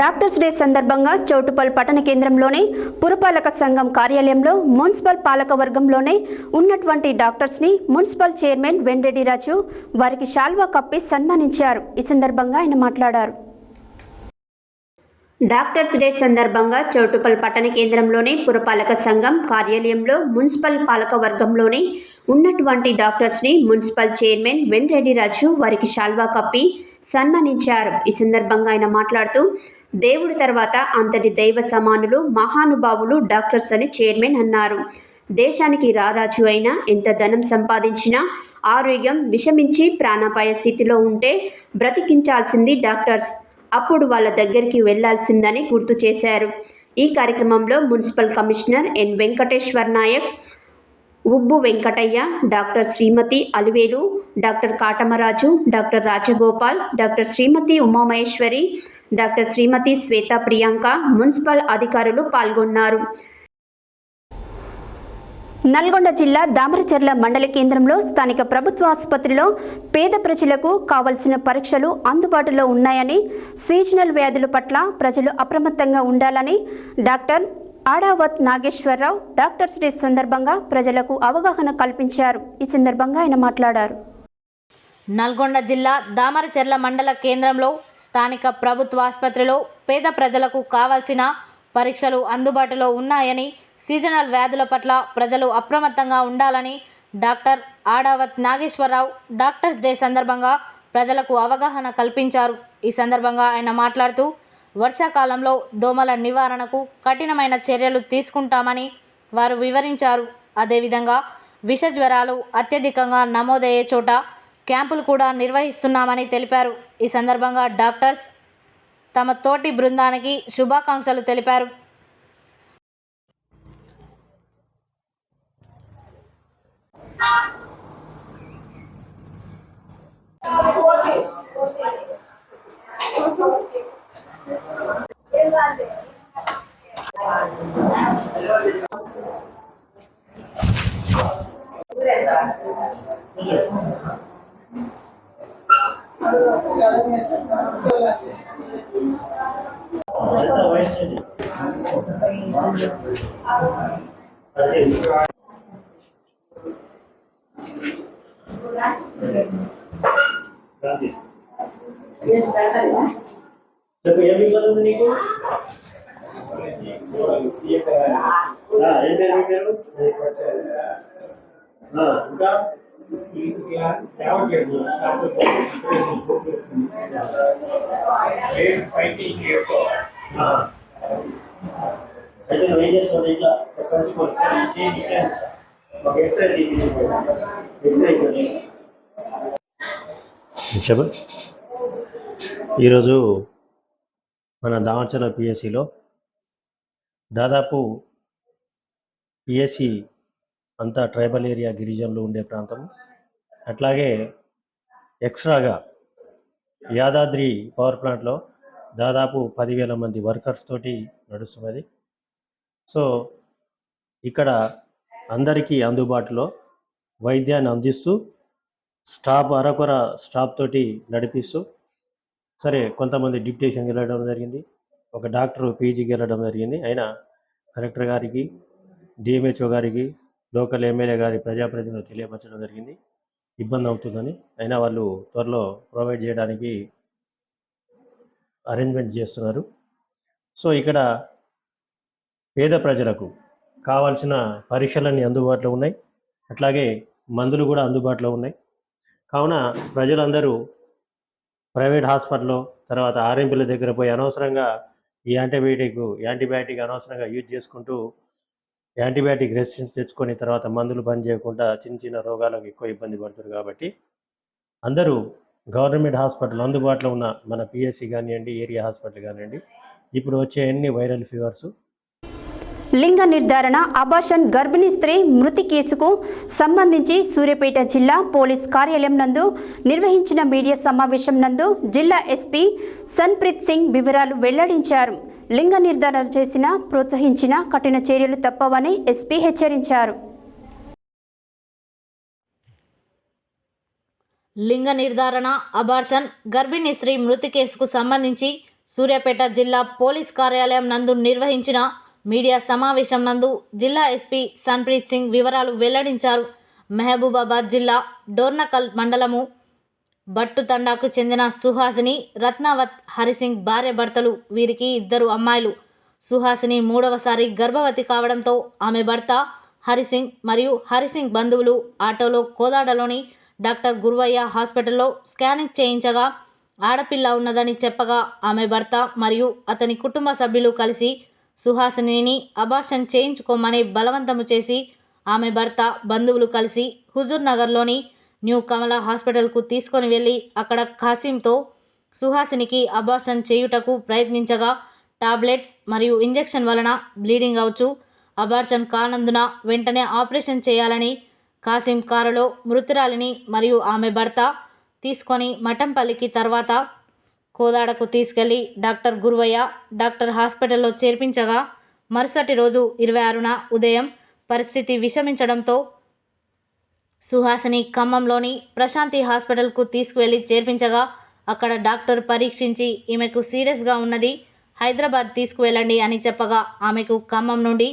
[SPEAKER 1] డాక్టర్స్ డే సందర్భంగా చౌటుపల్ పట్టణ కేంద్రంలోని పురపాలక సంఘం కార్యాలయంలో మున్సిపల్ పాలక వర్గంలోనే ఉన్నటువంటి డాక్టర్స్ని మున్సిపల్ చైర్మన్ వెంరెడ్డి రాజు వారికి శాల్వా కప్పి సన్మానించారు. ఈ సందర్భంగా ఆయన మాట్లాడారు. డాక్టర్స్ డే సందర్భంగా చౌటుపల్ పట్టణ కేంద్రంలోని పురపాలక సంఘం కార్యాలయంలో మున్సిపల్ పాలక వర్గంలోనే ఉన్నటువంటి డాక్టర్స్ని మున్సిపల్ చైర్మన్ వెంరెడ్డి రాజు వారికి శాల్వా కప్పి సన్మానించారు. ఈ సందర్భంగా ఆయన మాట్లాడుతూ దేవుడి తర్వాత అంతటి దైవ సమానులు మహానుభావులు డాక్టర్స్ అని చైర్మన్ అన్నారు. దేశానికి రారాజు అయినా ఎంత ధనం సంపాదించినా ఆరోగ్యం విషమించి ప్రాణాపాయ స్థితిలో ఉంటే బ్రతికించాల్సింది డాక్టర్స్, అప్పుడు వాళ్ళ దగ్గరికి వెళ్లాల్సిందని గుర్తు చేశారు. ఈ కార్యక్రమంలో municipal commissioner N Venkateshwar Naik, Ubbu Venkataiah, doctor Shrimati Alivelu, doctor Katamaraju, doctor Rajagopal, doctor Shrimati Umamaheshwari, doctor Shrimati Swetha Priyanka, municipal అధికారులు పాల్గొన్నారు. నల్గొండ జిల్లా దామరచర్ల మండల కేంద్రంలో స్థానిక ప్రభుత్వ ఆసుపత్రిలో పేద ప్రజలకు కావలసిన పరీక్షలు అందుబాటులో ఉన్నాయని, సీజనల్ వ్యాధుల పట్ల ప్రజలు అప్రమత్తంగా ఉండాలని డాక్టర్ ఆడావత్ నాగేశ్వరరావు డాక్టర్స్ డే సందర్భంగా ప్రజలకు అవగాహన కల్పించారు. ఈ సందర్భంగా ఆయన మాట్లాడారు.
[SPEAKER 2] నల్గొండ జిల్లా దామరచెర్ల మండల కేంద్రంలో స్థానిక ప్రభుత్వ ఆసుపత్రిలో పేద ప్రజలకు కావాల్సిన పరీక్షలు అందుబాటులో ఉన్నాయని, సీజనల్ వ్యాధుల పట్ల ప్రజలు అప్రమత్తంగా ఉండాలని డాక్టర్ ఆడావత్ నాగేశ్వరరావు డాక్టర్స్ డే సందర్భంగా ప్రజలకు అవగాహన కల్పించారు. ఈ సందర్భంగా ఆయన మాట్లాడుతూ వర్షాకాలంలో దోమల నివారణకు కఠినమైన చర్యలు తీసుకుంటామని వారు వివరించారు. అదేవిధంగా విష జ్వరాలు అత్యధికంగా నమోదయ్యే చోట క్యాంపులు కూడా నిర్వహిస్తున్నామని తెలిపారు. ఈ సందర్భంగా డాక్టర్స్ తమ తోటి బృందానికి శుభాకాంక్షలు తెలిపారు.
[SPEAKER 12] చెప్పు ఏమి ఇబ్బంది ఉంది నీకు? ఏం పేరు? ఇంకా అయితే నువ్వు ఏం చేస్తావు? ఇట్లా ఒక ఎక్స్రే చెప్పు. ఈరోజు మన దామరచెర్ల పిఎస్సిలో దాదాపు పిఎస్సి అంతా ట్రైబల్ ఏరియా గిరిజనులు ఉండే ప్రాంతం, అట్లాగే ఎక్స్ట్రాగా యాదాద్రి పవర్ ప్లాంట్లో దాదాపు 10,000 మంది వర్కర్స్ తోటి నడుస్తున్నది. సో ఇక్కడ అందరికీ అందుబాటులో వైద్యాన్ని అందిస్తూ స్టాఫ్ అరకొర స్టాఫ్ తోటి నడిపిస్తూ, సరే కొంతమంది డిప్యూటేషన్కి వెళ్ళడం జరిగింది, ఒక డాక్టర్ పీజీకి వెళ్ళడం జరిగింది. అయినా కలెక్టర్ గారికి, డిఎంహెచ్ఓ గారికి, లోకల్ ఎమ్మెల్యే గారి ప్రజాప్రతినిధులు తెలియపరచడం జరిగింది. ఇబ్బంది అవుతుందని, అయినా వాళ్ళు త్వరలో ప్రొవైడ్ చేయడానికి అరేంజ్మెంట్ చేస్తున్నారు. సో ఇక్కడ పేద ప్రజలకు కావాల్సిన పరీక్షలన్నీ అందుబాటులో ఉన్నాయి, అట్లాగే మందులు కూడా అందుబాటులో ఉన్నాయి. కావున ప్రజలందరూ ప్రైవేట్ హాస్పిటల్లో తర్వాత ఆర్ఎంపీల దగ్గర పోయి అనవసరంగా ఈ యాంటీబయాటిక్ అనవసరంగా యూజ్ చేసుకుంటూ యాంటీబయాటిక్ రెసిస్టెన్స్ తెచ్చుకొని తర్వాత మందులు బంద్ చేయకుండా చిన్న చిన్న రోగాలకు ఎక్కువ ఇబ్బంది పడుతున్నారు. కాబట్టి అందరూ గవర్నమెంట్ హాస్పిటల్ అందుబాటులో ఉన్న మన పిఎస్సి కానివ్వండి, ఏరియా హాస్పిటల్ కానివ్వండి, ఇప్పుడు వచ్చే అన్ని వైరల్ ఫీవర్స్,
[SPEAKER 1] లింగ నిర్ధారణ, అబార్షన్, గర్భిణీ స్త్రీ మృతి కేసుకు సంబంధించి సూర్యాపేట జిల్లా పోలీస్ కార్యాలయం నందు నిర్వహించిన మీడియా సమావేశం నందు జిల్లా ఎస్పీ సన్ప్రీత్ సింగ్ వివరాలు వెల్లడించారు. లింగ నిర్ధారణ చేసిన, ప్రోత్సహించిన కఠిన చర్యలు తప్పవని ఎస్పీ హెచ్చరించారు.
[SPEAKER 2] లింగ నిర్ధారణ, అబార్షన్, గర్భిణీ స్త్రీ మృతి కేసుకు సంబంధించి సూర్యాపేట జిల్లా పోలీస్ కార్యాలయం నందు నిర్వహించిన మీడియా సమావేశం నందు జిల్లా ఎస్పీ సన్ప్రీత్ సింగ్ వివరాలు వెల్లడించారు. మహబూబాబాద్ జిల్లా డోర్నకల్ మండలము బట్టు తండాకు చెందిన సుహాసిని, రత్నావత్ హరిసింగ్ భార్య భర్తలు. వీరికి 2 అమ్మాయిలు. సుహాసిని 3వసారి గర్భవతి కావడంతో ఆమె భర్త హరిసింగ్ మరియు హరిసింగ్ బంధువులు ఆటోలో కోదాడలోని డాక్టర్ గురువయ్య హాస్పిటల్లో స్కానింగ్ చేయించగా ఆడపిల్ల ఉన్నదని చెప్పగా ఆమె భర్త మరియు అతని కుటుంబ సభ్యులు కలిసి సుహాసినిని అబార్షన్ చేయించుకోమని బలవంతము చేసి ఆమె భర్త బంధువులు కలిసి హుజూర్ నగర్లోని న్యూ కమలా హాస్పిటల్కు తీసుకొని వెళ్ళి అక్కడ ఖాసింతో సుహాసినికి అబార్షన్ చేయుటకు ప్రయత్నించగా టాబ్లెట్స్ మరియు ఇంజెక్షన్ వలన బ్లీడింగ్ అవచ్చు, అబార్షన్ కానందున వెంటనే ఆపరేషన్ చేయాలని కాసిం కారులో మృతురాలిని మరియు ఆమె భర్త తీసుకొని మఠంపల్లికి తర్వాత కోదాడకు తీసుకెళ్లి డాక్టర్ గురువయ్య డాక్టర్ హాస్పిటల్లో చేర్పించగా మరుసటి రోజు 26న ఉదయం పరిస్థితి విషమించడంతో సుహాసిని ఖమ్మంలోని ప్రశాంతి హాస్పిటల్కు తీసుకువెళ్లి చేర్పించగా అక్కడ డాక్టర్ పరీక్షించి ఈమెకు సీరియస్గా ఉన్నది, హైదరాబాద్ తీసుకువెళ్ళండి అని చెప్పగా ఆమెకు ఖమ్మం నుండి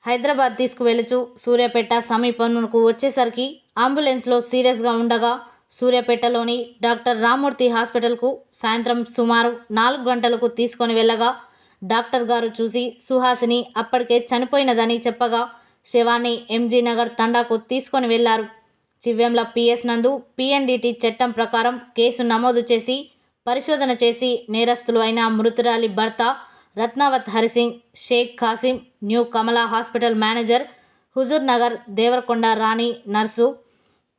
[SPEAKER 2] హైదరాబాద్ తీసుకువెళ్ళుచు సూర్యాపేట సమీపంకు వచ్చేసరికి అంబులెన్స్లో సీరియస్గా ఉండగా సూర్యాపేటలోని డాక్టర్ రామ్మూర్తి హాస్పిటల్కు సాయంత్రం సుమారు 4 గంటలకు తీసుకొని వెళ్ళగా డాక్టర్ గారు చూసి సుహాసిని అప్పటికే చనిపోయినదని చెప్పగా శవాన్ని ఎంజీ నగర్ తండాకు తీసుకొని వెళ్లారు. చివ్వెంల పిఎస్ నందు పిఎన్డిటి చట్టం ప్రకారం కేసు నమోదు చేసి పరిశోధన చేసి నేరస్తులు అయిన మృతురాలి భర్త రత్నావత్ హరిసింగ్, షేక్ ఖాసిం, న్యూ కమలా హాస్పిటల్ మేనేజర్, హుజూర్ నగర్ దేవరకొండ రాణి నర్సు,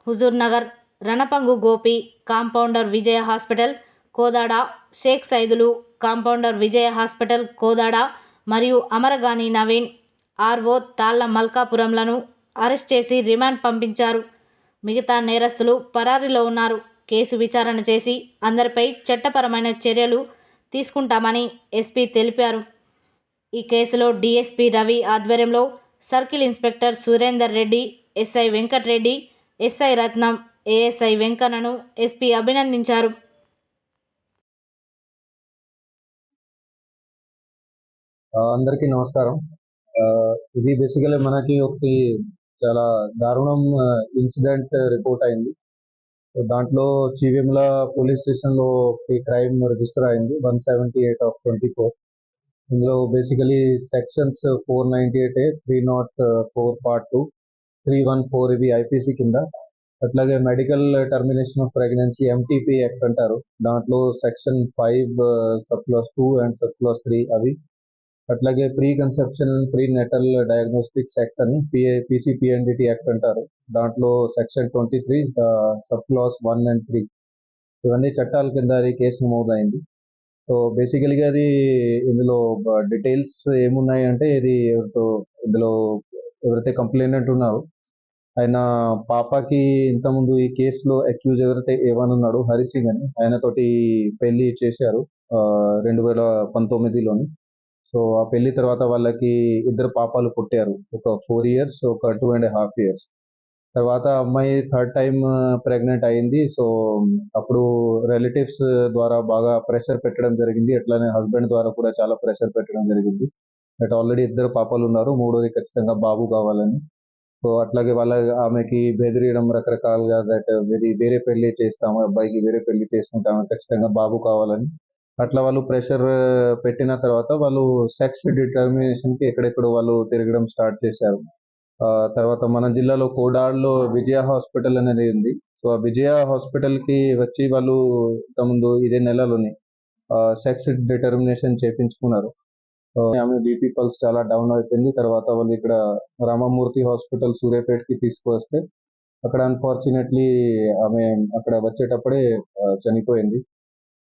[SPEAKER 2] హుజూర్ నగర్ రణపంగు గోపి, కాంపౌండర్ విజయ హాస్పిటల్ కోదాడ, షేక్ సైదులు, కాంపౌండర్ విజయ హాస్పిటల్ కోదాడ మరియు అమరగాని నవీన్, ఆర్ఓ తాళ్ల మల్కాపురంలను అరెస్ట్ చేసి రిమాండ్ పంపించారు. మిగతా నేరస్తులు పరారీలో ఉన్నారు. కేసు విచారణ చేసి అందరిపై చట్టపరమైన చర్యలు తీసుకుంటామని ఎస్పీ తెలిపారు. ఈ కేసులో డీఎస్పీ రవి ఆధ్వర్యంలో circle inspector Surender Reddy, SI Venkata Reddy, SI Ratnam, ASI వెంకన్నను ఎస్పీ అభినందించారు.
[SPEAKER 13] అందరికీ నమస్కారం. ఇది బేసికలీ మనకి ఒకటి చాలా దారుణం ఇన్సిడెంట్ రిపోర్ట్ అయింది. దాంట్లో చీవెంల పోలీస్ స్టేషన్లో ఒకటి క్రైమ్ రిజిస్టర్ అయింది 178/24. ఇందులో బేసికలీ సెక్షన్స్ 498A, 304 Part 2, 314 ఇవి ఐపీసీ కింద. అట్లాగే medical termination of pregnancy MTP act అంటారు, దాంట్లో సెక్షన్ 5 సబ్క్లాస్ 2 అండ్ సబ్క్లాస్ 3 అవి. అట్లాగే preconception prenatal diagnostics act అని పీసీపీఎన్డిటి యాక్ట్ అంటారు, దాంట్లో సెక్షన్ 23 సబ్క్లాస్ 1 and 3 ఇవన్నీ చట్టాల కింద అది కేసు నమోదైంది. సో బేసికలీగా అది ఇందులో డీటెయిల్స్ ఏమున్నాయి అంటే ఇందులో ఎవరైతే కంప్లైనెంట్ ఉన్నారో ఆయన పాపకి ఇంతకుముందు ఈ కేసులో అక్యూజ్ ఎవరైతే ఏమనున్నాడు హరిసింగ్ అని, ఆయనతోటి పెళ్లి చేశారు 2019లోని. సో ఆ పెళ్లి తర్వాత వాళ్ళకి 2 పాపాలు పుట్టారు, ఒక 4 years, ఒక 2.5 years. తర్వాత అమ్మాయి 3rd time ప్రెగ్నెంట్ అయింది. సో అప్పుడు రిలేటివ్స్ ద్వారా బాగా ప్రెషర్ పెట్టడం జరిగింది, అట్లానే హస్బెండ్ ద్వారా కూడా చాలా ప్రెషర్ పెట్టడం జరిగింది. బట్ ఆల్రెడీ 2 పాపాలు ఉన్నారు, 3వది ఖచ్చితంగా బాబు కావాలని. సో అట్లాగే ఆమెకి బెదిరియడం రకరకాలుగా దట్ వేరే పెళ్లి చేస్తాము, అబ్బాయికి వేరే పెళ్లి చేసుకుంటాము, ఖచ్చితంగా బాబు కావాలని అట్లా వాళ్ళు ప్రెషర్ పెట్టిన తర్వాత వాళ్ళు సెక్స్ డిటర్మినేషన్కి ఎక్కడెక్కడ వాళ్ళు తిరగడం స్టార్ట్ చేశారు. తర్వాత మన జిల్లాలో కోడాడ్లో విజయ హాస్పిటల్ అనేది ఉంది. సో ఆ విజయ హాస్పిటల్కి వచ్చి వాళ్ళు ముందు ఇదే నెలలోని సెక్స్ డిటర్మినేషన్ చేయించుకున్నారు. ఆమె బీపీ పల్స్ చాలా డౌన్ అయిపోయింది. తర్వాత వాళ్ళు ఇక్కడ రామమూర్తి హాస్పిటల్ సూర్యాపేటకి తీసుకువస్తే అక్కడ అన్ఫార్చునేట్లీ ఆమె అక్కడ వచ్చేటప్పుడే చనిపోయింది.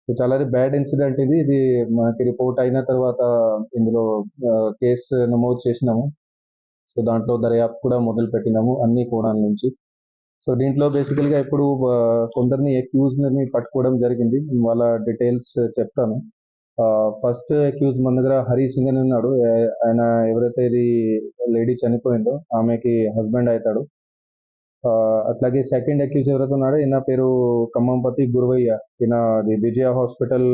[SPEAKER 13] సో చాలా బ్యాడ్ ఇన్సిడెంట్ ఇది మనకి రిపోర్ట్ అయిన తర్వాత ఇందులో కేసు నమోదు చేసినాము. సో దాంట్లో దర్యాప్తు కూడా మొదలు పెట్టినాము అన్ని కోణాల నుంచి. సో దీంట్లో బేసికల్గా ఇప్పుడు కొందరిని అక్యూజ్ని పట్టుకోవడం జరిగింది. వాళ్ళ డీటెయిల్స్ చెప్తాను. ఫస్ట్ అక్యూజ్ మన దగ్గర హరి సింగ్ అని ఉన్నాడు. ఆయన ఎవరైతే ఇది లేడీ చనిపోయిందో ఆమెకి హస్బెండ్ అవుతాడు. అట్లాగే సెకండ్ అక్యూజ్ ఎవరైతే ఉన్నాడో ఈయన పేరు ఖమ్మంపతి గురువయ్య. ఈయన విజయ హాస్పిటల్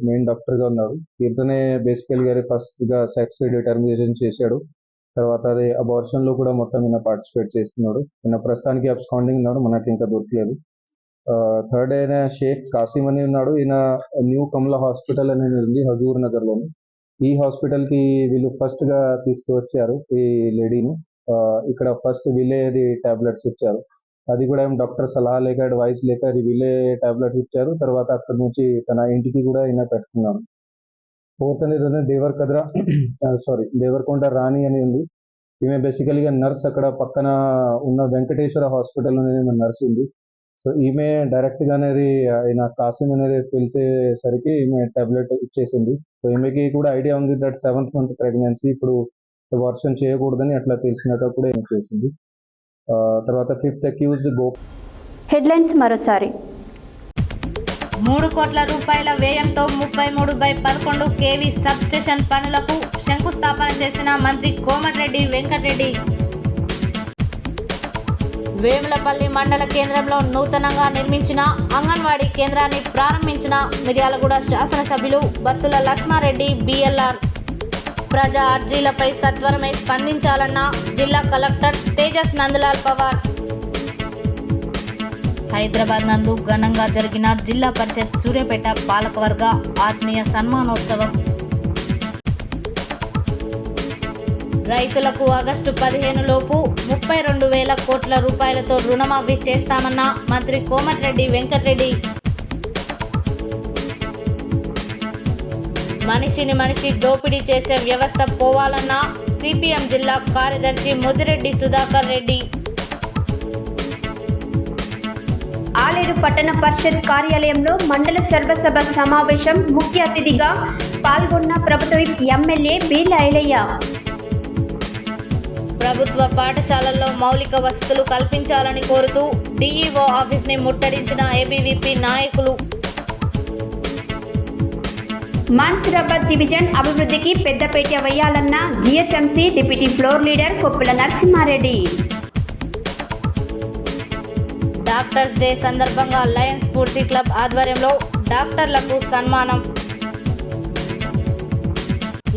[SPEAKER 13] మెయిన్ డాక్టర్గా ఉన్నాడు. ఇతనే బేసికల్గా ఫస్ట్గా సెక్స్ డిటర్మినేషన్ చేశాడు. తర్వాత అది అబార్షన్లో కూడా మొత్తం ఈయన పార్టిసిపేట్ చేస్తున్నాడు. ఈయన ప్రస్తుతానికి అబ్స్కాండింగ్ ఉన్నాడు, మనకి ఇంకా దొరకలేదు. థర్డ్ అయిన షేక్ కాసిం అని ఉన్నాడు. ఈయన న్యూ కమలా హాస్పిటల్ అనేది ఉంది హజూర్ నగర్లోని. ఈ హాస్పిటల్కి వీళ్ళు ఫస్ట్గా తీసుకువచ్చారు ఈ లేడీని. ఇక్కడ ఫస్ట్ వీళ్ళే అది టాబ్లెట్స్ ఇచ్చారు. అది కూడా ఏం డాక్టర్ సలహా లేక అడ్వైస్ లేక అది వీళ్ళే టాబ్లెట్స్ ఇచ్చారు. తర్వాత అక్కడి నుంచి తన ఇంటికి కూడా ఈయన పెట్టుకున్నాను. ఫోర్త్ అనేది దేవరకొండ రాణి అని ఉంది. ఈమె బేసికల్గా నర్స్. అక్కడ పక్కన ఉన్న వెంకటేశ్వర హాస్పిటల్ అనేది నర్స్ ఉంది. సో ఈమె డైరెక్ట్గా అనేది ఆయన కాసిం అనేది పిలిచేసరికి ఈమె టాబ్లెట్ ఇచ్చేసింది. సో ఈమెకి కూడా ఐడియా ఉంది దట్ 7th month ప్రెగ్నెన్సీ, ఇప్పుడు వర్షం చేయకూడదని అట్లా తెలిసినాక కూడా ఏం చేసింది. తర్వాత ఫిఫ్త్ అక్యూజ్డ్
[SPEAKER 1] హెడ్లైన్స్ మరోసారి.
[SPEAKER 2] 3 కోట్ల రూపాయల వ్యయంతో 33/11 kV సబ్స్టేషన్ పనులకు శంకుస్థాపన చేసిన మంత్రి కోమటిరెడ్డి వెంకటరెడ్డి. వేములపల్లి మండల కేంద్రంలో నూతనంగా నిర్మించిన అంగన్వాడీ కేంద్రాన్ని ప్రారంభించిన మిర్యాలగూడ శాసనసభ్యులు బత్తుల లక్ష్మారెడ్డి బిఎల్ఆర్. ప్రజా అర్జీలపై సత్వరమే స్పందించాలన్న జిల్లా కలెక్టర్ తేజస్ నందలాల్ పవార్. హైదరాబాద్ నందు ఘనంగా జరిగిన జిల్లా పరిషత్ సూర్యాపేట పాలకవర్గ ఆత్మీయ సన్మానోత్సవం. రైతులకు ఆగస్టు 15 లోపు 32,000 కోట్ల రూపాయలతో రుణమాఫీ చేస్తామన్న మంత్రి కోమటిరెడ్డి వెంకటరెడ్డి. మనిషిని మనిషి దోపిడీ చేసే వ్యవస్థ పోవాలన్న సిపిఎం జిల్లా కార్యదర్శి ముదిరెడ్డి సుధాకర్ రెడ్డి.
[SPEAKER 1] ఆలేరు పట్టణ పరిషత్ కార్యాలయంలో మండల సర్వసభ సమావేశం. ముఖ్య అతిథిగా పాల్గొన్న ప్రభుత్వ ఎమ్మెల్యే బీర్ల ఐలయ్య.
[SPEAKER 2] ప్రభుత్వ పాఠశాలల్లో మౌలిక వసతులు కల్పించాలని కోరుతూ డిఈఓ ఆఫీస్ని ముట్టడించిన ఏబీవీపీ నాయకులు.
[SPEAKER 1] మాన్సూరాబాద్ డివిజన్ అభివృద్ధికి పెద్దపేట వేయాలన్న GHMC deputy floor leader Koppula Narasimha Reddy.
[SPEAKER 2] Doctors day సందర్భంగా లయన్స్ స్ఫూర్తి క్లబ్ ఆధ్వర్యంలో డాక్టర్లకు సన్మానం.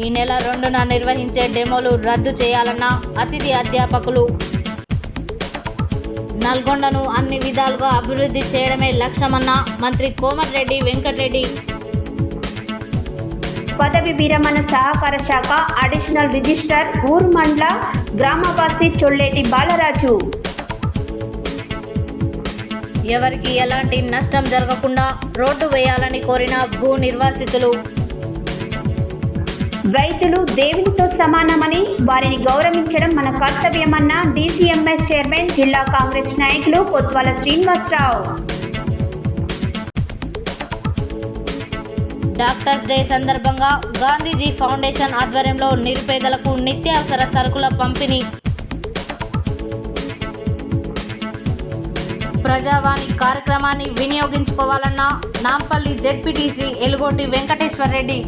[SPEAKER 2] ఈ నెల 2న నిర్వహించే డెమోలు రద్దు చేయాలన్న అతిథి అధ్యాపకులు. నల్గొండను అన్ని విధాలుగా అభివృద్ధి చేయడమే లక్ష్యమన్న మంత్రి కోమటిరెడ్డి వెంకటరెడ్డి.
[SPEAKER 1] పదవి విరమణ సహకార శాఖ అడిషనల్ రిజిస్టర్ ఊర్మండ్ల గ్రామవాసి చొల్లేటి బాలరాజు.
[SPEAKER 2] ఎవరికి ఎలాంటి నష్టం జరగకుండా రోడ్డు వేయాలని కోరిన భూ నిర్వాసితులు.
[SPEAKER 1] రైతులు దేవునితో సమానమని వారిని గౌరవించడం మన కర్తవ్యమన్న డీసీఎంఎస్ చైర్మన్ జిల్లా కాంగ్రెస్ నాయకులు కొత్వాల శ్రీనివాసరావు.
[SPEAKER 2] డాక్టర్స్ డే సందర్భంగా గాంధీజీ ఫౌండేషన్ ఆధ్వర్యంలో నిరుపేదలకు నిత్యావసర సరుకుల పంపిణీ. ప్రజావాణి కార్యక్రమాన్ని వినియోగించుకోవాలన్న నాంపల్లి జెడ్పీటీసీ ఎలుగోటి వెంకటేశ్వర్ రెడ్డి.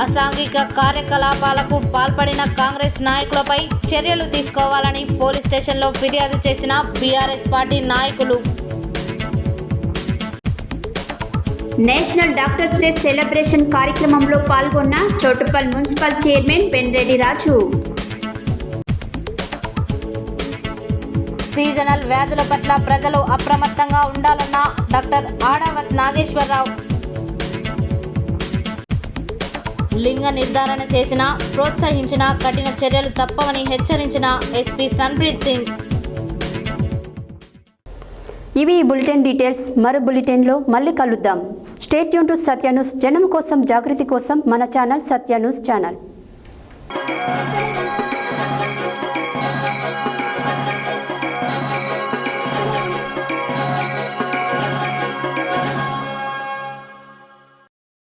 [SPEAKER 2] అసాంఘిక కార్యకలాపాలకు పాల్పడిన కాంగ్రెస్ నాయకులపై చర్యలు తీసుకోవాలని పోలీస్ స్టేషన్లో ఫిర్యాదు చేసిన బీఆర్ఎస్ పార్టీ నాయకులు.
[SPEAKER 1] నేషనల్ డాక్టర్స్ డే సెలబ్రేషన్ కార్యక్రమంలో పాల్గొన్న చోటుపల్ మున్సిపల్ చైర్మన్ పెన్రెడ్డి రాజు.
[SPEAKER 2] సీజనల్ వ్యాధుల పట్ల ప్రజలు అప్రమత్తంగా ఉండాలన్న డాక్టర్ ఆడావత్ నాగేశ్వరరావు. లింగ నిర్ధారణ చేసిన, ప్రోత్సహించిన కఠిన చర్యలు తప్పవని హెచ్చరించిన ఎస్పీ సన్ప్రీత్ సింగ్.
[SPEAKER 1] ఇవి ఈ బులెటిన్ డీటెయిల్స్. మరో బులెటిన్లో మళ్ళీ కలుద్దాం. Stay tune to Satya news. జనం కోసం, జాగృతి కోసం మన ఛానల్ సత్య న్యూస్ ఛానల్.